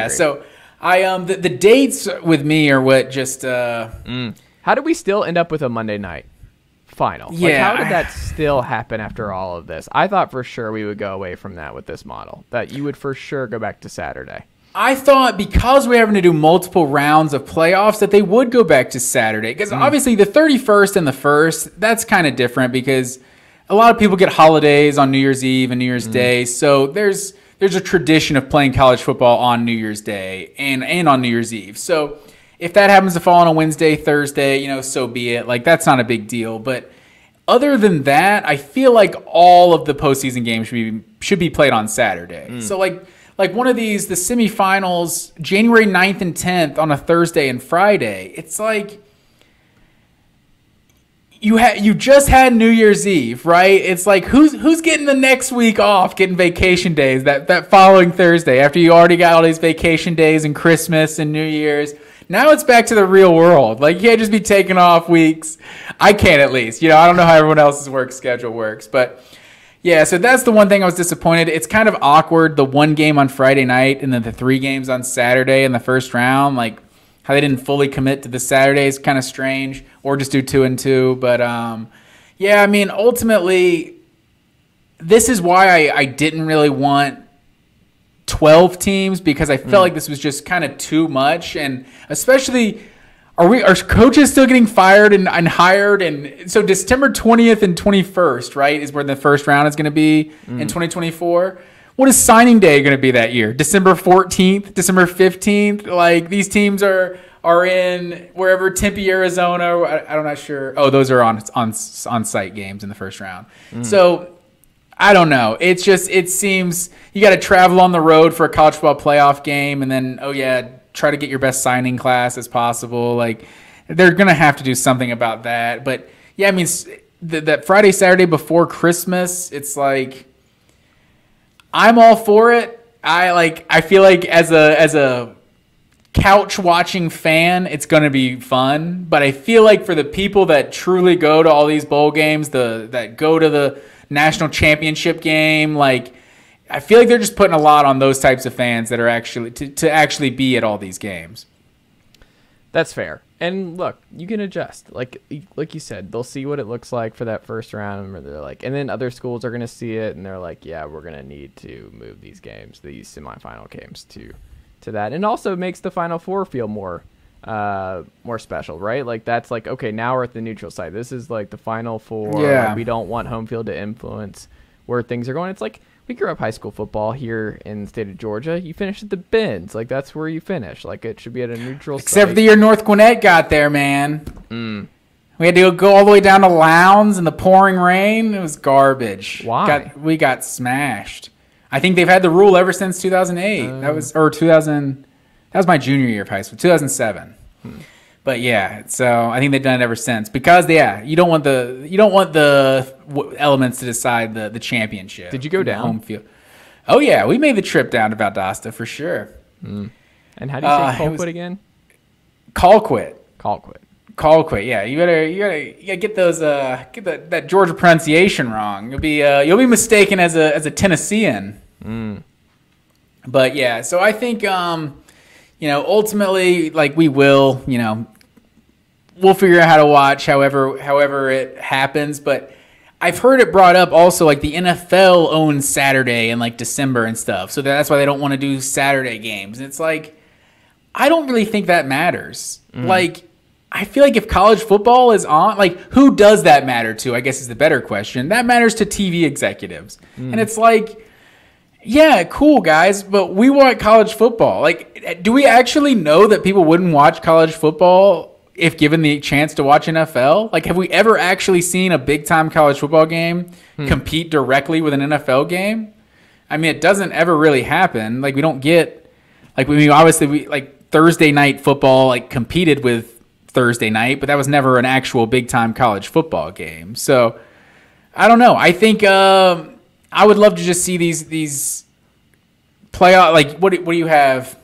so the dates with me are what just. How did we still end up with a Monday night final? Like, how did that still happen after all of this? I thought for sure we would go away from that with this model. That you would for sure go back to Saturday. I thought because we're having to do multiple rounds of playoffs that they would go back to Saturday. Because obviously the 31st and the 1st, that's kind of different because a lot of people get holidays on New Year's Eve and New Year's Day. So there's a tradition of playing college football on New Year's Day and on New Year's Eve. So if that happens to fall on a Wednesday, Thursday, you know, so be it. Like, that's not a big deal. But other than that, I feel like all of the postseason games should be played on Saturday. So like one of these, the semifinals, January 9th and 10th on a Thursday and Friday. It's like you just had New Year's Eve, right? It's like who's getting the next week off, getting vacation days that following Thursday after you already got all these vacation days and Christmas and New Year's. Now it's back to the real world. Like, you can't just be taking off weeks. I can't, at least. You know, I don't know how everyone else's work schedule works, but yeah, so that's the one thing I was disappointed. It's kind of awkward, the 1 game on Friday night and then the 3 games on Saturday in the first round. Like, how they didn't fully commit to the Saturday is kind of strange, or just do 2 and 2. But yeah, I mean, ultimately, this is why I didn't really want 12 teams, because I felt like this was just kind of too much. And especially, are coaches still getting fired and hired? And so December 20th and 21st, right, is where the first round is going to be in 2024. what is signing day going to be that year? December 14th, December 15th? Like, these teams are in wherever, Tempe, Arizona. I'm not sure. Oh, those are on-site games in the first round. So I don't know. It's just, it seems you got to travel on the road for a college football playoff game, and then, try to get your best signing class as possible. Like, they're going to have to do something about that. But, yeah, I mean, that Friday, Saturday before Christmas, it's like, I'm all for it. I feel like as a couch watching fan, it's going to be fun. But I feel like for the people that truly go to all these bowl games, that go to the national championship game, like, I feel like they're just putting a lot on those types of fans that are actually to actually be at all these games. That's fair. And look, you can adjust. Like you said, they'll see what it looks like for that first round, where they're like, and then other schools are going to see it, and they're like, yeah, we're going to need to move these games, these semifinal games, to that. And also it makes the Final Four feel more special, right? Like, that's like, okay, now we're at the neutral site. This is like the Final Four. Yeah. Like, we don't want home field to influence where things are going. It's like, we grew up high school football here in the state of Georgia. You finish at the bins. Like, that's where you finish. Like, it should be at a neutral Except site. for the year North Gwinnett got there, man. We had to go all the way down to Lowndes in the pouring rain. It was garbage. Why? We got smashed. I think they've had the rule ever since 2008. That was my junior year of high school, 2007. But yeah, so I think they've done it ever since, because you don't want the elements to decide the championship. Did you go down? Home field? Oh yeah, we made the trip down to Valdosta for sure. And how do you say Colquitt again? Colquitt. Colquitt. Yeah, you gotta get those get that Georgia pronunciation wrong. You'll be mistaken as a Tennessean. But yeah, so I think ultimately, like, we'll figure out how to watch however it happens. But I've heard it brought up also, like, the NFL owns Saturday in, like, December and stuff, so that's why they don't want to do Saturday games. And it's like, I don't really think that matters. Like, I feel like if college football is on, like, who does that matter to, I guess, is the better question. That matters to TV executives. And it's like, yeah, cool, guys, but we want college football. Like, do we actually know that people wouldn't watch college football if given the chance to watch NFL? Like, have we ever actually seen a big-time college football game compete directly with an NFL game? I mean, it doesn't ever really happen. Like, we don't get, like, obviously, like, Thursday night football, like, competed with Thursday night, but that was never an actual big-time college football game. So, I don't know. I think I would love to just see these playoff, like, what do you have?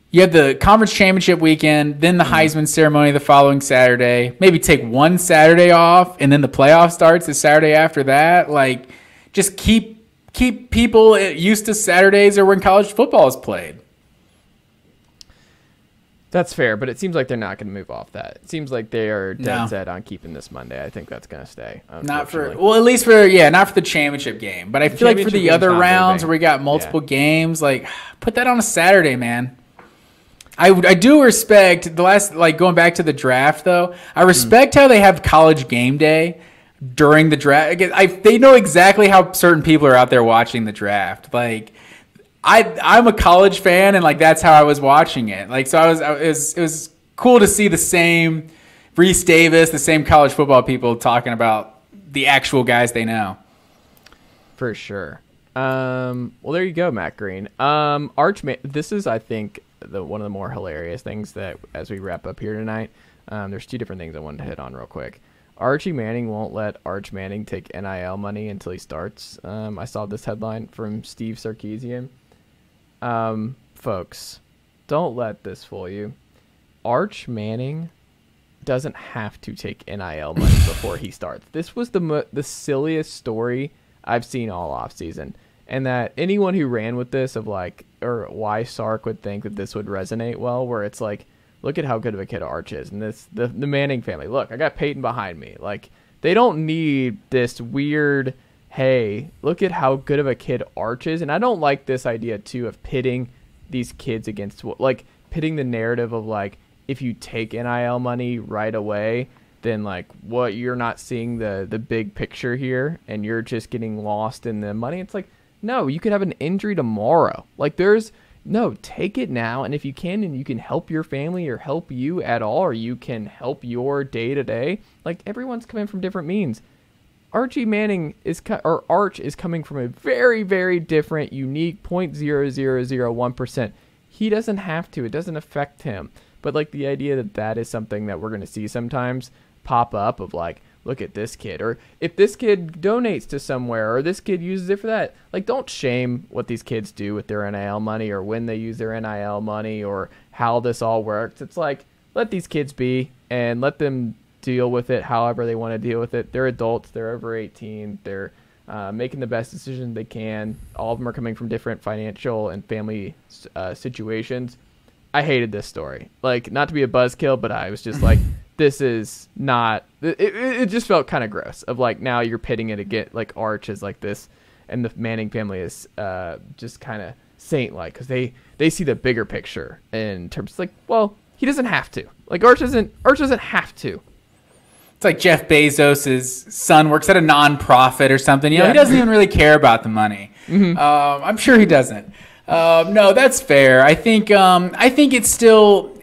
You have the conference championship weekend, then the Heisman ceremony the following Saturday. Maybe take one Saturday off, and then the playoff starts the Saturday after that. Like, just keep people used to Saturdays or when college football is played. That's fair, but it seems like they're not going to move off that. It seems like they are dead set on keeping this Monday. I think that's going to stay. Not for the championship game, but I feel like for the other rounds where we got multiple games, like, put that on a Saturday, man. I do respect the last, like, going back to the draft though. I respect how they have college game day during the draft. They know exactly how certain people are out there watching the draft. Like, I'm a college fan, and, like, that's how I was watching it. Like, so it was cool to see the same Reese Davis, the same college football people talking about the actual guys they know. For sure. Well, there you go, Matt Green. This is, I think, one of the more hilarious things that, as we wrap up here tonight, there's two different things I wanted to hit on real quick. Archie Manning won't let Arch Manning take NIL money until he starts. I saw this headline from Steve Sarkisian. Folks, don't let this fool you. Arch Manning doesn't have to take NIL money before he starts. This was the silliest story I've seen all offseason. And that anyone who ran with this of, like, or why Sark would think that this would resonate well, where it's like, look at how good of a kid Arch is. And the Manning family, look, I got Peyton behind me. Like, they don't need this weird, hey, look at how good of a kid Arch is. And I don't like this idea, too, of pitting these kids against, like, pitting the narrative of, like, if you take NIL money right away, then, like, what, you're not seeing the big picture here, and you're just getting lost in the money. It's like, No, you could have an injury tomorrow. Like no, take it now, and if you can and you can help your family or help you at all, or you can help your day-to-day, like everyone's coming from different means. Archie Manning Arch is coming from a very, very different, unique 0.0001%. He doesn't have to. It doesn't affect him. But like the idea that is something that we're going to see sometimes pop up of like, look at this kid, or if this kid donates to somewhere, or this kid uses it for that. Like, don't shame what these kids do with their NIL money, or when they use their NIL money, or how this all works. It's like, let these kids be and let them deal with it however they want to deal with it. They're adults. They're over 18. They're making the best decisions they can. All of them are coming from different financial and family situations. I hated this story. Like, not to be a buzzkill, but I was just like, this is not, it just felt kind of gross of like, now you're pitting it again, like Arch is like this, and the Manning family is just kind of saint-like, because they see the bigger picture in terms of like, well, he doesn't have to. Like, Arch doesn't have to. It's like Jeff Bezos' son works at a non-profit or something. You know, he doesn't even really care about the money. Mm-hmm. I'm sure he doesn't. No, that's fair. I think it's still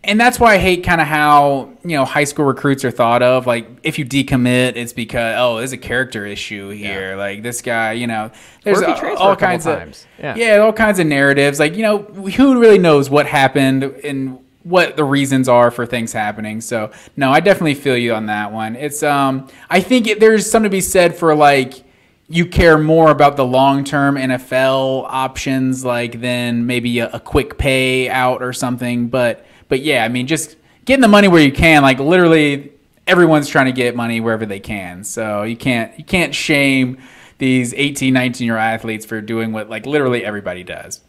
and that's why I hate kind of how, you know, high school recruits are thought of. Like, if you decommit, it's because, there's a character issue here. Yeah. Like, this guy, you know, there's all kinds of all kinds of narratives. Like, you know, who really knows what happened and what the reasons are for things happening. So, no, I definitely feel you on that one. It's I think there's something to be said for, like, you care more about the long-term NFL options, like, than maybe a quick payout or something. But yeah, I mean, just getting the money where you can. Like, literally, everyone's trying to get money wherever they can. So you can't shame these 18, 19-year-old athletes for doing what, like, literally everybody does.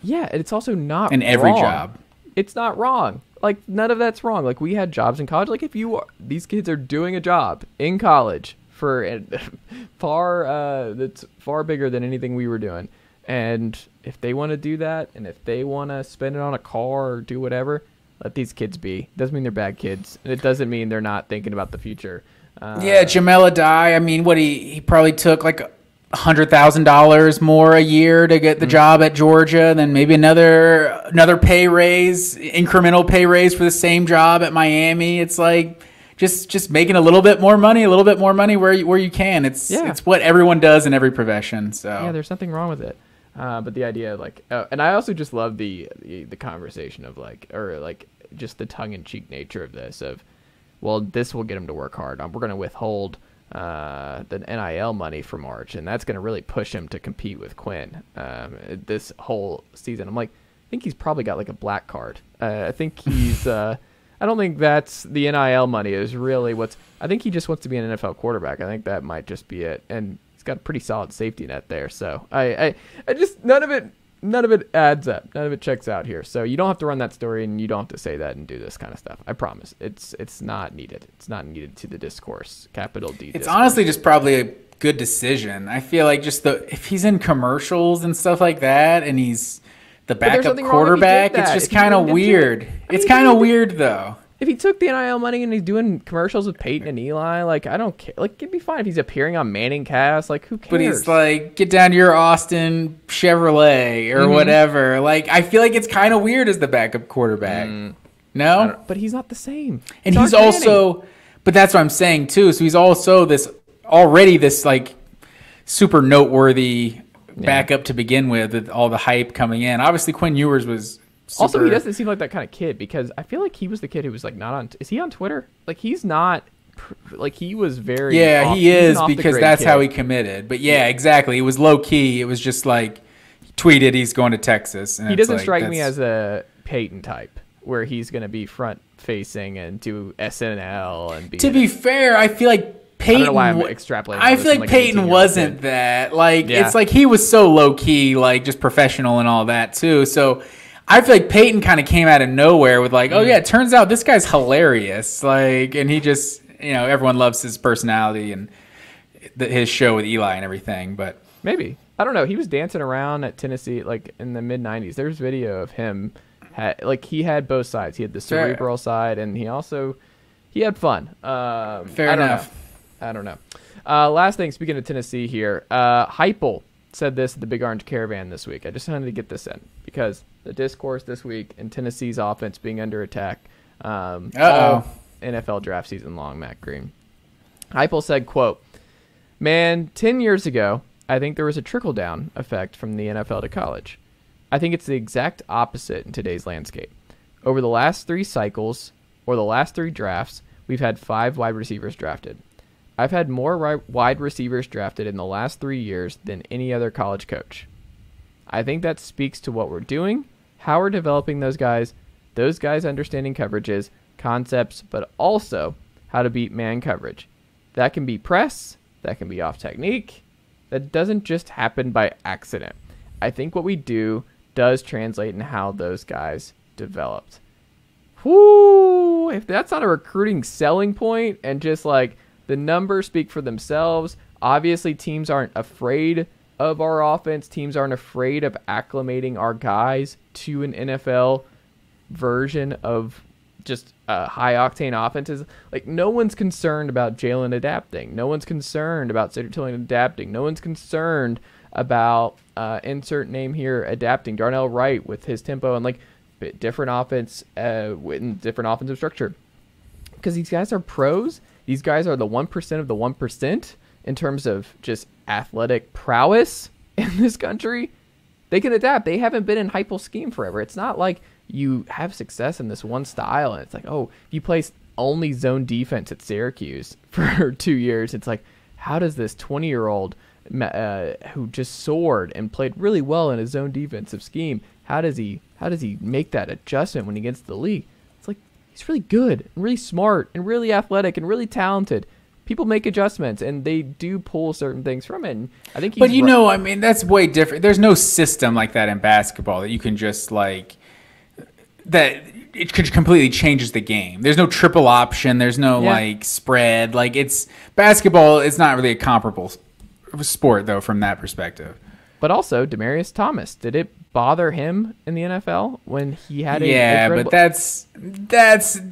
Yeah, it's also not in every job. It's not wrong. Like, none of that's wrong. Like, we had jobs in college. Like, these kids are doing a job in college for that's far bigger than anything we were doing. And if they want to do that, and if they want to spend it on a car or do whatever, let these kids be. Doesn't mean they're bad kids, and it doesn't mean they're not thinking about the future. Jamel Adai, I mean, what he probably took like $100,000 more a year to get the job at Georgia, then maybe another pay raise, incremental pay raise for the same job at Miami. It's like just making a little bit more money where you can. It's what everyone does in every profession. So yeah, there's nothing wrong with it. But the idea, like, and I also just love the conversation of just the tongue-in-cheek nature of this. Of, well, this will get him to work hard. We're going to withhold the NIL money from Arch, and that's going to really push him to compete with Quinn this whole season. I'm like, I think he's probably got like a black card. I think he's. I don't think that's the NIL money is really what's. I think he just wants to be an NFL quarterback. I think that might just be it, and he's got a pretty solid safety net there. So I just none of it adds up. None of it checks out here. So you don't have to run that story, and you don't have to say that and do this kind of stuff. I promise. It's not needed. It's not needed to the discourse. Capital D. It's honestly just probably a good decision. I feel like if he's in commercials and stuff like that, and he's the backup quarterback, it's just kind of weird. It's kind of weird though. If he took the NIL money and he's doing commercials with Peyton and Eli, like, I don't care. Like, it'd be fine if he's appearing on Manning Cast. Like, who cares? But he's like, get down to your Austin Chevrolet or whatever. Like, I feel like it's kind of weird as the backup quarterback. No? But he's not the same. And he's also, but that's what I'm saying too. So he's also this like super noteworthy backup to begin with all the hype coming in. Obviously, Quinn Ewers was super. Also, he doesn't seem like that kind of kid, because I feel like he was the kid who was like not on. Is he on Twitter? Like, he's not. Like, he was very. Yeah, he is, because that's how he committed. But yeah, exactly. It was low key. It was just like he tweeted he's going to Texas. And he doesn't strike me as a Peyton type, where he's going to be front facing and do SNL and be. To be fair, I feel like Peyton, I don't know why I'm extrapolating. I feel like Peyton wasn't that. Like, it's like he was so low key, like just professional and all that too. So I feel like Peyton kind of came out of nowhere with like, oh yeah, it turns out this guy's hilarious. Like, and he just, everyone loves his personality and his show with Eli and everything. But maybe, I don't know. He was dancing around at Tennessee like in the mid '90s. There's video of him. He had both sides. He had the cerebral side, and he had fun. Fair enough. I don't know. Last thing, speaking of Tennessee here, Heupel said this at the Big Orange Caravan this week. I just wanted to get this in because the discourse this week in Tennessee's offense being under attack all NFL draft season long, Matt Green. Heupel said, quote, "Man, 10 years ago, I think there was a trickle-down effect from the NFL to college. I think it's the exact opposite in today's landscape. Over the last 3 cycles, or the last 3 drafts, we've had 5 wide receivers drafted. I've had more wide receivers drafted in the last 3 years than any other college coach. I think that speaks to what we're doing, how we're developing those guys understanding coverages, concepts, but also how to beat man coverage. That can be press, that can be off technique. That doesn't just happen by accident. I think what we do does translate in how those guys developed." Whoo! If that's not a recruiting selling point and just like the numbers speak for themselves, obviously teams aren't afraid of our offense. Teams aren't afraid of acclimating our guys to an NFL version of just high-octane offenses. Like, no one's concerned about Jalen adapting. No one's concerned about Cedric Tillman adapting. No one's concerned about insert name here adapting. Darnell Wright with his tempo and like different offense with different offensive structure. Because these guys are pros. These guys are the 1% of the 1% in terms of just athletic prowess in this country. They can adapt. They haven't been in Heupel's scheme forever. It's not like you have success in this one style and it's like, oh, if you play only zone defense at Syracuse for 2 years, it's like, how does this 20-year-old who just soared and played really well in his zone defensive scheme, how does he make that adjustment when he gets to the league? It's like, he's really good and really smart and really athletic and really talented. People make adjustments and they do pull certain things from it. And I think but I mean, that's way different. There's no system like that in basketball that you can just like that it could completely changes the game. There's no triple option. There's no like spread. Like it's basketball is not really a comparable sport though from that perspective. But also Demaryius Thomas, did it bother him in the NFL when he had a but that's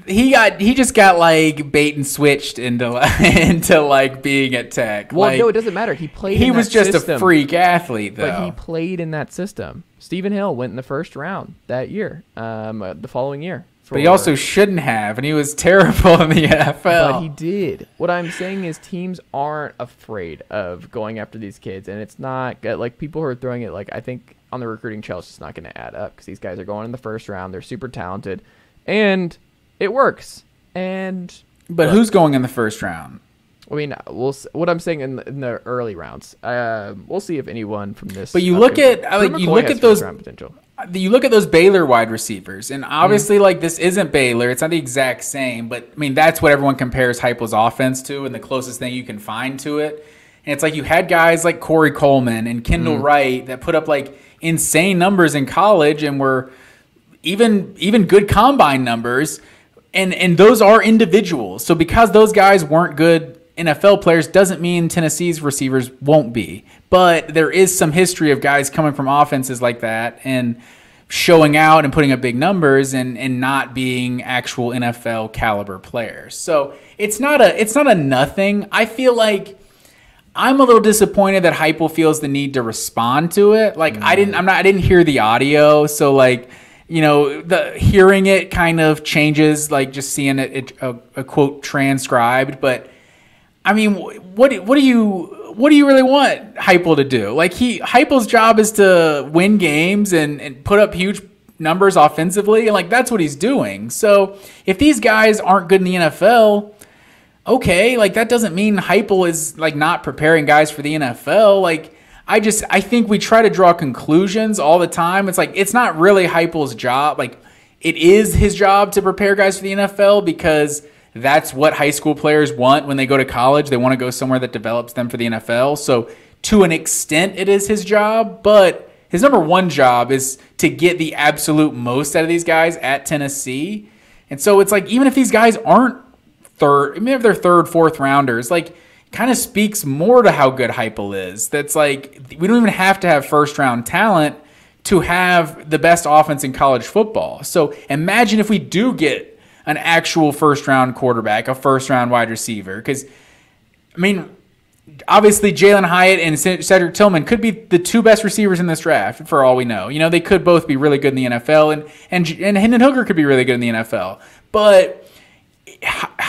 he just got like bait and switched into like being at Tech. Well, like, no, it doesn't matter. He was just a freak athlete though. But he played in that system. Stephen Hill went in the first round that year, the following year. But he also shouldn't have, and he was terrible in the NFL. But he did. What I'm saying is teams aren't afraid of going after these kids, and it's not like people who are throwing it like I think on the recruiting trail, it's just not going to add up because these guys are going in the first round. They're super talented, and it works. But who's going in the first round? I mean, what I'm saying in the early rounds, we'll see if anyone from this. But you look at those potential. You look at those Baylor wide receivers, and obviously, like, this isn't Baylor. It's not the exact same, but, I mean, that's what everyone compares Heupel's offense to and the closest thing you can find to it. And it's like you had guys like Corey Coleman and Kendall Wright that put up, like, insane numbers in college and were even good combine numbers, and those are individuals. So because those guys weren't good NFL players doesn't mean Tennessee's receivers won't be. But there is some history of guys coming from offenses like that and showing out and putting up big numbers and not being actual NFL caliber players. So it's not a nothing. I feel like I'm a little disappointed that Heupel feels the need to respond to it. Like I didn't hear the audio, so like the hearing it kind of changes, like just seeing it a quote transcribed, but I mean, what do you really want Heupel to do? Like Heupel's job is to win games and put up huge numbers offensively, and like that's what he's doing. So if these guys aren't good in the NFL, okay, like that doesn't mean Heupel is like not preparing guys for the NFL. Like I think we try to draw conclusions all the time. It's like it's not really Heupel's job. Like it is his job to prepare guys for the NFL because that's what high school players want when they go to college. They want to go somewhere that develops them for the NFL. So to an extent, it is his job, but his number one job is to get the absolute most out of these guys at Tennessee. And so it's like, even if these guys aren't even if they're third, fourth rounders, like kind of speaks more to how good Heupel is. That's like, we don't even have to have first round talent to have the best offense in college football. So imagine if we do get an actual first-round quarterback, a first-round wide receiver. Because, I mean, obviously Jalen Hyatt and Cedric Tillman could be the two best receivers in this draft for all we know. You know, they could both be really good in the NFL, and Hendon Hooker could be really good in the NFL. But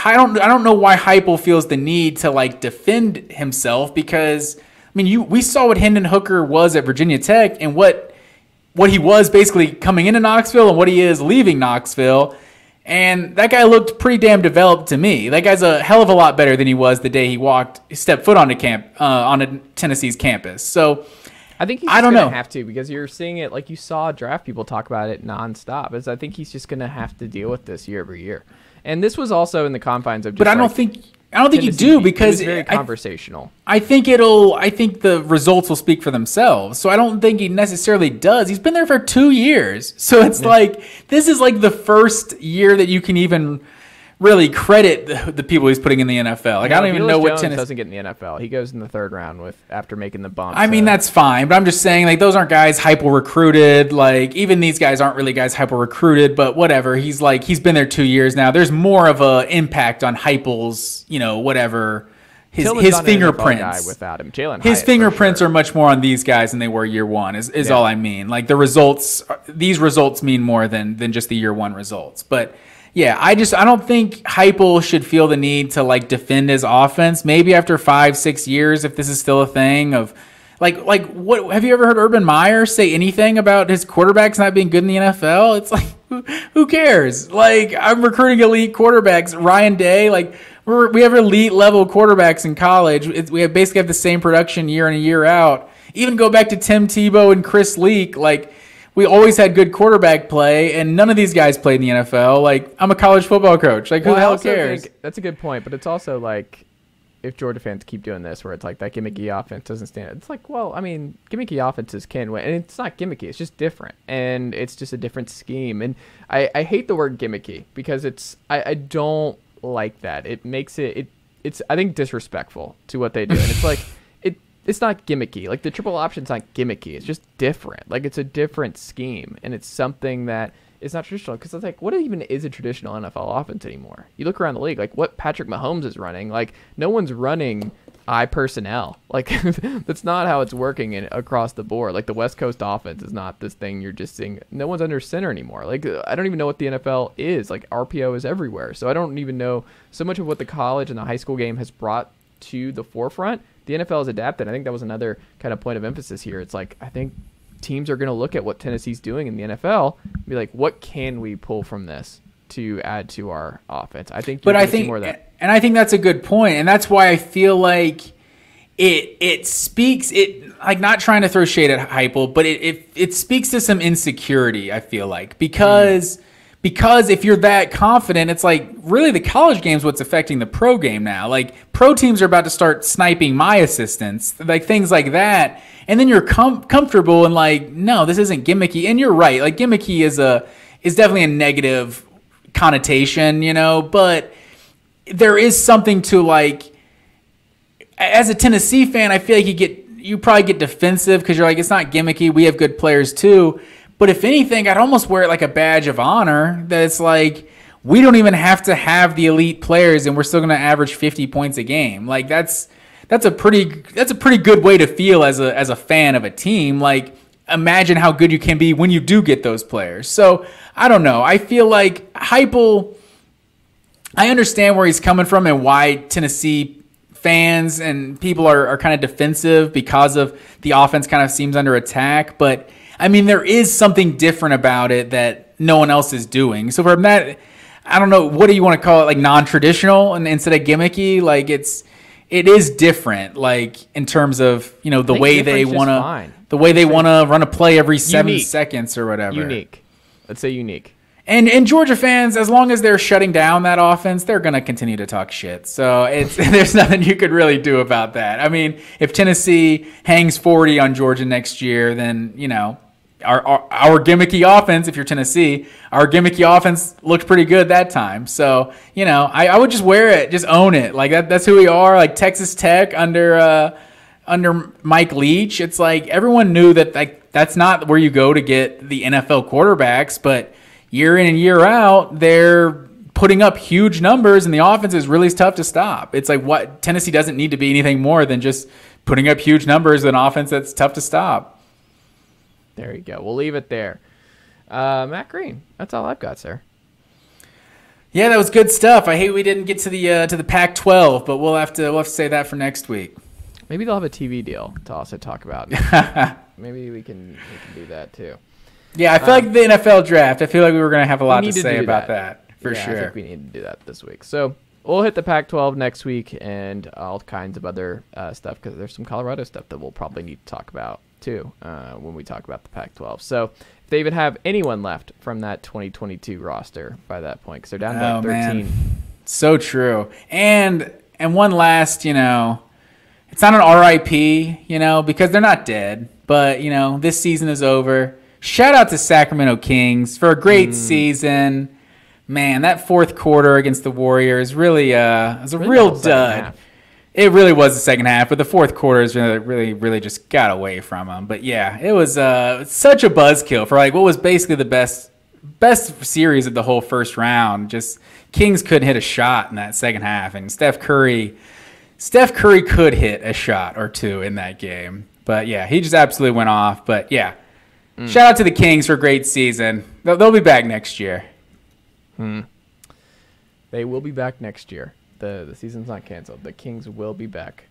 I don't know why Heupel feels the need to like defend himself, because I mean, we saw what Hendon Hooker was at Virginia Tech and what he was basically coming into Knoxville and what he is leaving Knoxville. And that guy looked pretty damn developed to me. That guy's a hell of a lot better than he was the day he stepped foot onto Tennessee's campus. So I think he's just going to have to, because you're seeing it like you saw draft people talk about it nonstop. I think he's just going to have to deal with this year every year. And this was also in the confines of just, but I don't think you do, because it's very conversational. I think the results will speak for themselves. So I don't think he necessarily does. He's been there for 2 years. So it's like, this is like the first year that you can even really credit the people he's putting in the NFL. Like, I don't even know what Tennessee doesn't get in the NFL. He goes in the third round after making the bump. I mean, that's fine, but I'm just saying, like, those aren't guys Heupel recruited. Like, even these guys aren't really guys Heupel recruited, but whatever. He's been there 2 years now. There's more of a impact on Heupel's, whatever, his fingerprints. Without him, Jalen his Hyatt, fingerprints are much more on these guys than they were year one. Is all I mean. Like, these results mean more than just the year one results, but. Yeah, I don't think Heupel should feel the need to like defend his offense. Maybe after 5-6 years, if this is still a thing of like what have you ever heard Urban Meyer say anything about his quarterbacks not being good in the NFL? It's like, who cares? Like, I'm recruiting elite quarterbacks. Ryan Day, like we have elite level quarterbacks in college. We basically have the same production year in and year out. Even go back to Tim Tebow and Chris Leak, like. We always had good quarterback play, and none of these guys played in the NFL. Like, I'm a college football coach. Like, who the hell cares? That's a good point, but it's also like, if Georgia fans keep doing this, where it's like that gimmicky offense doesn't stand. It's like, well, I mean, gimmicky offenses can win, and it's not gimmicky. It's just different, and it's just a different scheme. And I hate the word gimmicky, because I don't like that. It makes it's I think disrespectful to what they do, and it's like. It's not gimmicky. Like, the triple option's not gimmicky. It's just different. Like, it's a different scheme, and it's something that is not traditional. Because it's like, what even is a traditional NFL offense anymore? You look around the league, like what Patrick Mahomes is running. Like, no one's running I personnel. Like, that's not how it's working across the board. Like, the West Coast offense is not this thing you're just seeing. No one's under center anymore. Like, I don't even know what the NFL is. Like, RPO is everywhere. So I don't even know so much of what the college and the high school game has brought to the forefront. The NFL has adapted. I think that was another kind of point of emphasis here. It's like, I think teams are going to look at what Tennessee's doing in the NFL and be like, what can we pull from this to add to our offense? I think more of that. And I think that's a good point. And that's why I feel like it speaks, like, not trying to throw shade at Heupel, but it speaks to some insecurity, I feel like, because if you're that confident, it's like, really the college game's what's affecting the pro game now. Like, pro teams are about to start sniping my assistants, like things like that. And then you're comfortable and like, no, this isn't gimmicky. And you're right. Like, gimmicky is definitely a negative connotation, but there is something to, like, as a Tennessee fan, I feel like you probably get defensive because you're like, it's not gimmicky. We have good players too. But if anything, I'd almost wear it like a badge of honor, that it's like, we don't even have to have the elite players and we're still going to average 50 points a game. Like, that's a pretty good way to feel as a fan of a team. Like, imagine how good you can be when you do get those players. So I don't know. I feel like Heupel, I understand where he's coming from and why Tennessee fans and people are kind of defensive because of the offense kind of seems under attack. But I mean, there is something different about it that no one else is doing. So from that, I don't know, what do you want to call it? Like, non-traditional and instead of gimmicky? Like, it is different. Like, in terms of, the way they want to run a play every 7 seconds or whatever. Unique. Let's say unique. And Georgia fans, as long as they're shutting down that offense, they're going to continue to talk shit. So there's nothing you could really do about that. I mean, if Tennessee hangs 40 on Georgia next year, then, our gimmicky offense, if you're Tennessee, our gimmicky offense looked pretty good that time. So, I would just wear it, just own it. Like, that's who we are. Like, Texas Tech under Mike Leach, it's like everyone knew that, like, that's not where you go to get the NFL quarterbacks, but year in and year out, they're putting up huge numbers, and the offense is really tough to stop. It's like what Tennessee doesn't need to be anything more than just putting up huge numbers with an offense that's tough to stop. There you go. We'll leave it there. Matt Green, that's all I've got, sir. Yeah, that was good stuff. I hate we didn't get to the Pac-12, but we'll have to say that for next week. Maybe they'll have a TV deal to also talk about. Maybe we can do that too. Yeah, I feel like the NFL draft. I feel like we were going to have a lot to say about that for sure. I think we need to do that this week. So we'll hit the Pac-12 next week and all kinds of other stuff, because there's some Colorado stuff that we'll probably need to talk about too when we talk about the Pac-12. So if they even have anyone left from that 2022 roster by that point, because they're down to 13. Man. So true. And one last, it's not an RIP, because they're not dead, but this season is over. Shout out to Sacramento Kings for a great season. Man, that fourth quarter against the Warriors really was a real dud. It really was the second half, but the fourth quarter is really just got away from them. But yeah, it was such a buzzkill for like what was basically the best series of the whole first round. Just Kings couldn't hit a shot in that second half, and Steph Curry could hit a shot or two in that game. But yeah, he just absolutely went off. But yeah. Shout out to the Kings for a great season. They'll be back next year. They will be back next year. The season's not canceled. The Kings will be back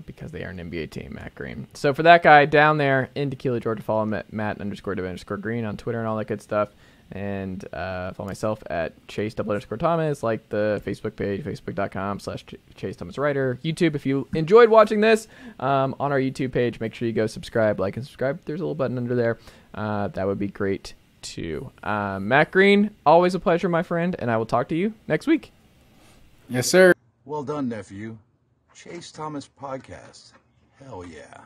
because they are an NBA team, Matt Green. So for that guy down there in Tequila, Georgia, follow him at Matt_W_Green on Twitter and all that good stuff. And follow myself at Chase_Thomas, like the Facebook page, facebook.com/Chase Thomas Writer. YouTube, if you enjoyed watching this on our YouTube page, make sure you go subscribe, like, and subscribe. There's a little button under there. That would be great, too. Matt Green, always a pleasure, my friend, and I will talk to you next week. Yes, sir. Well done, nephew. Chase Thomas Podcast. Hell yeah.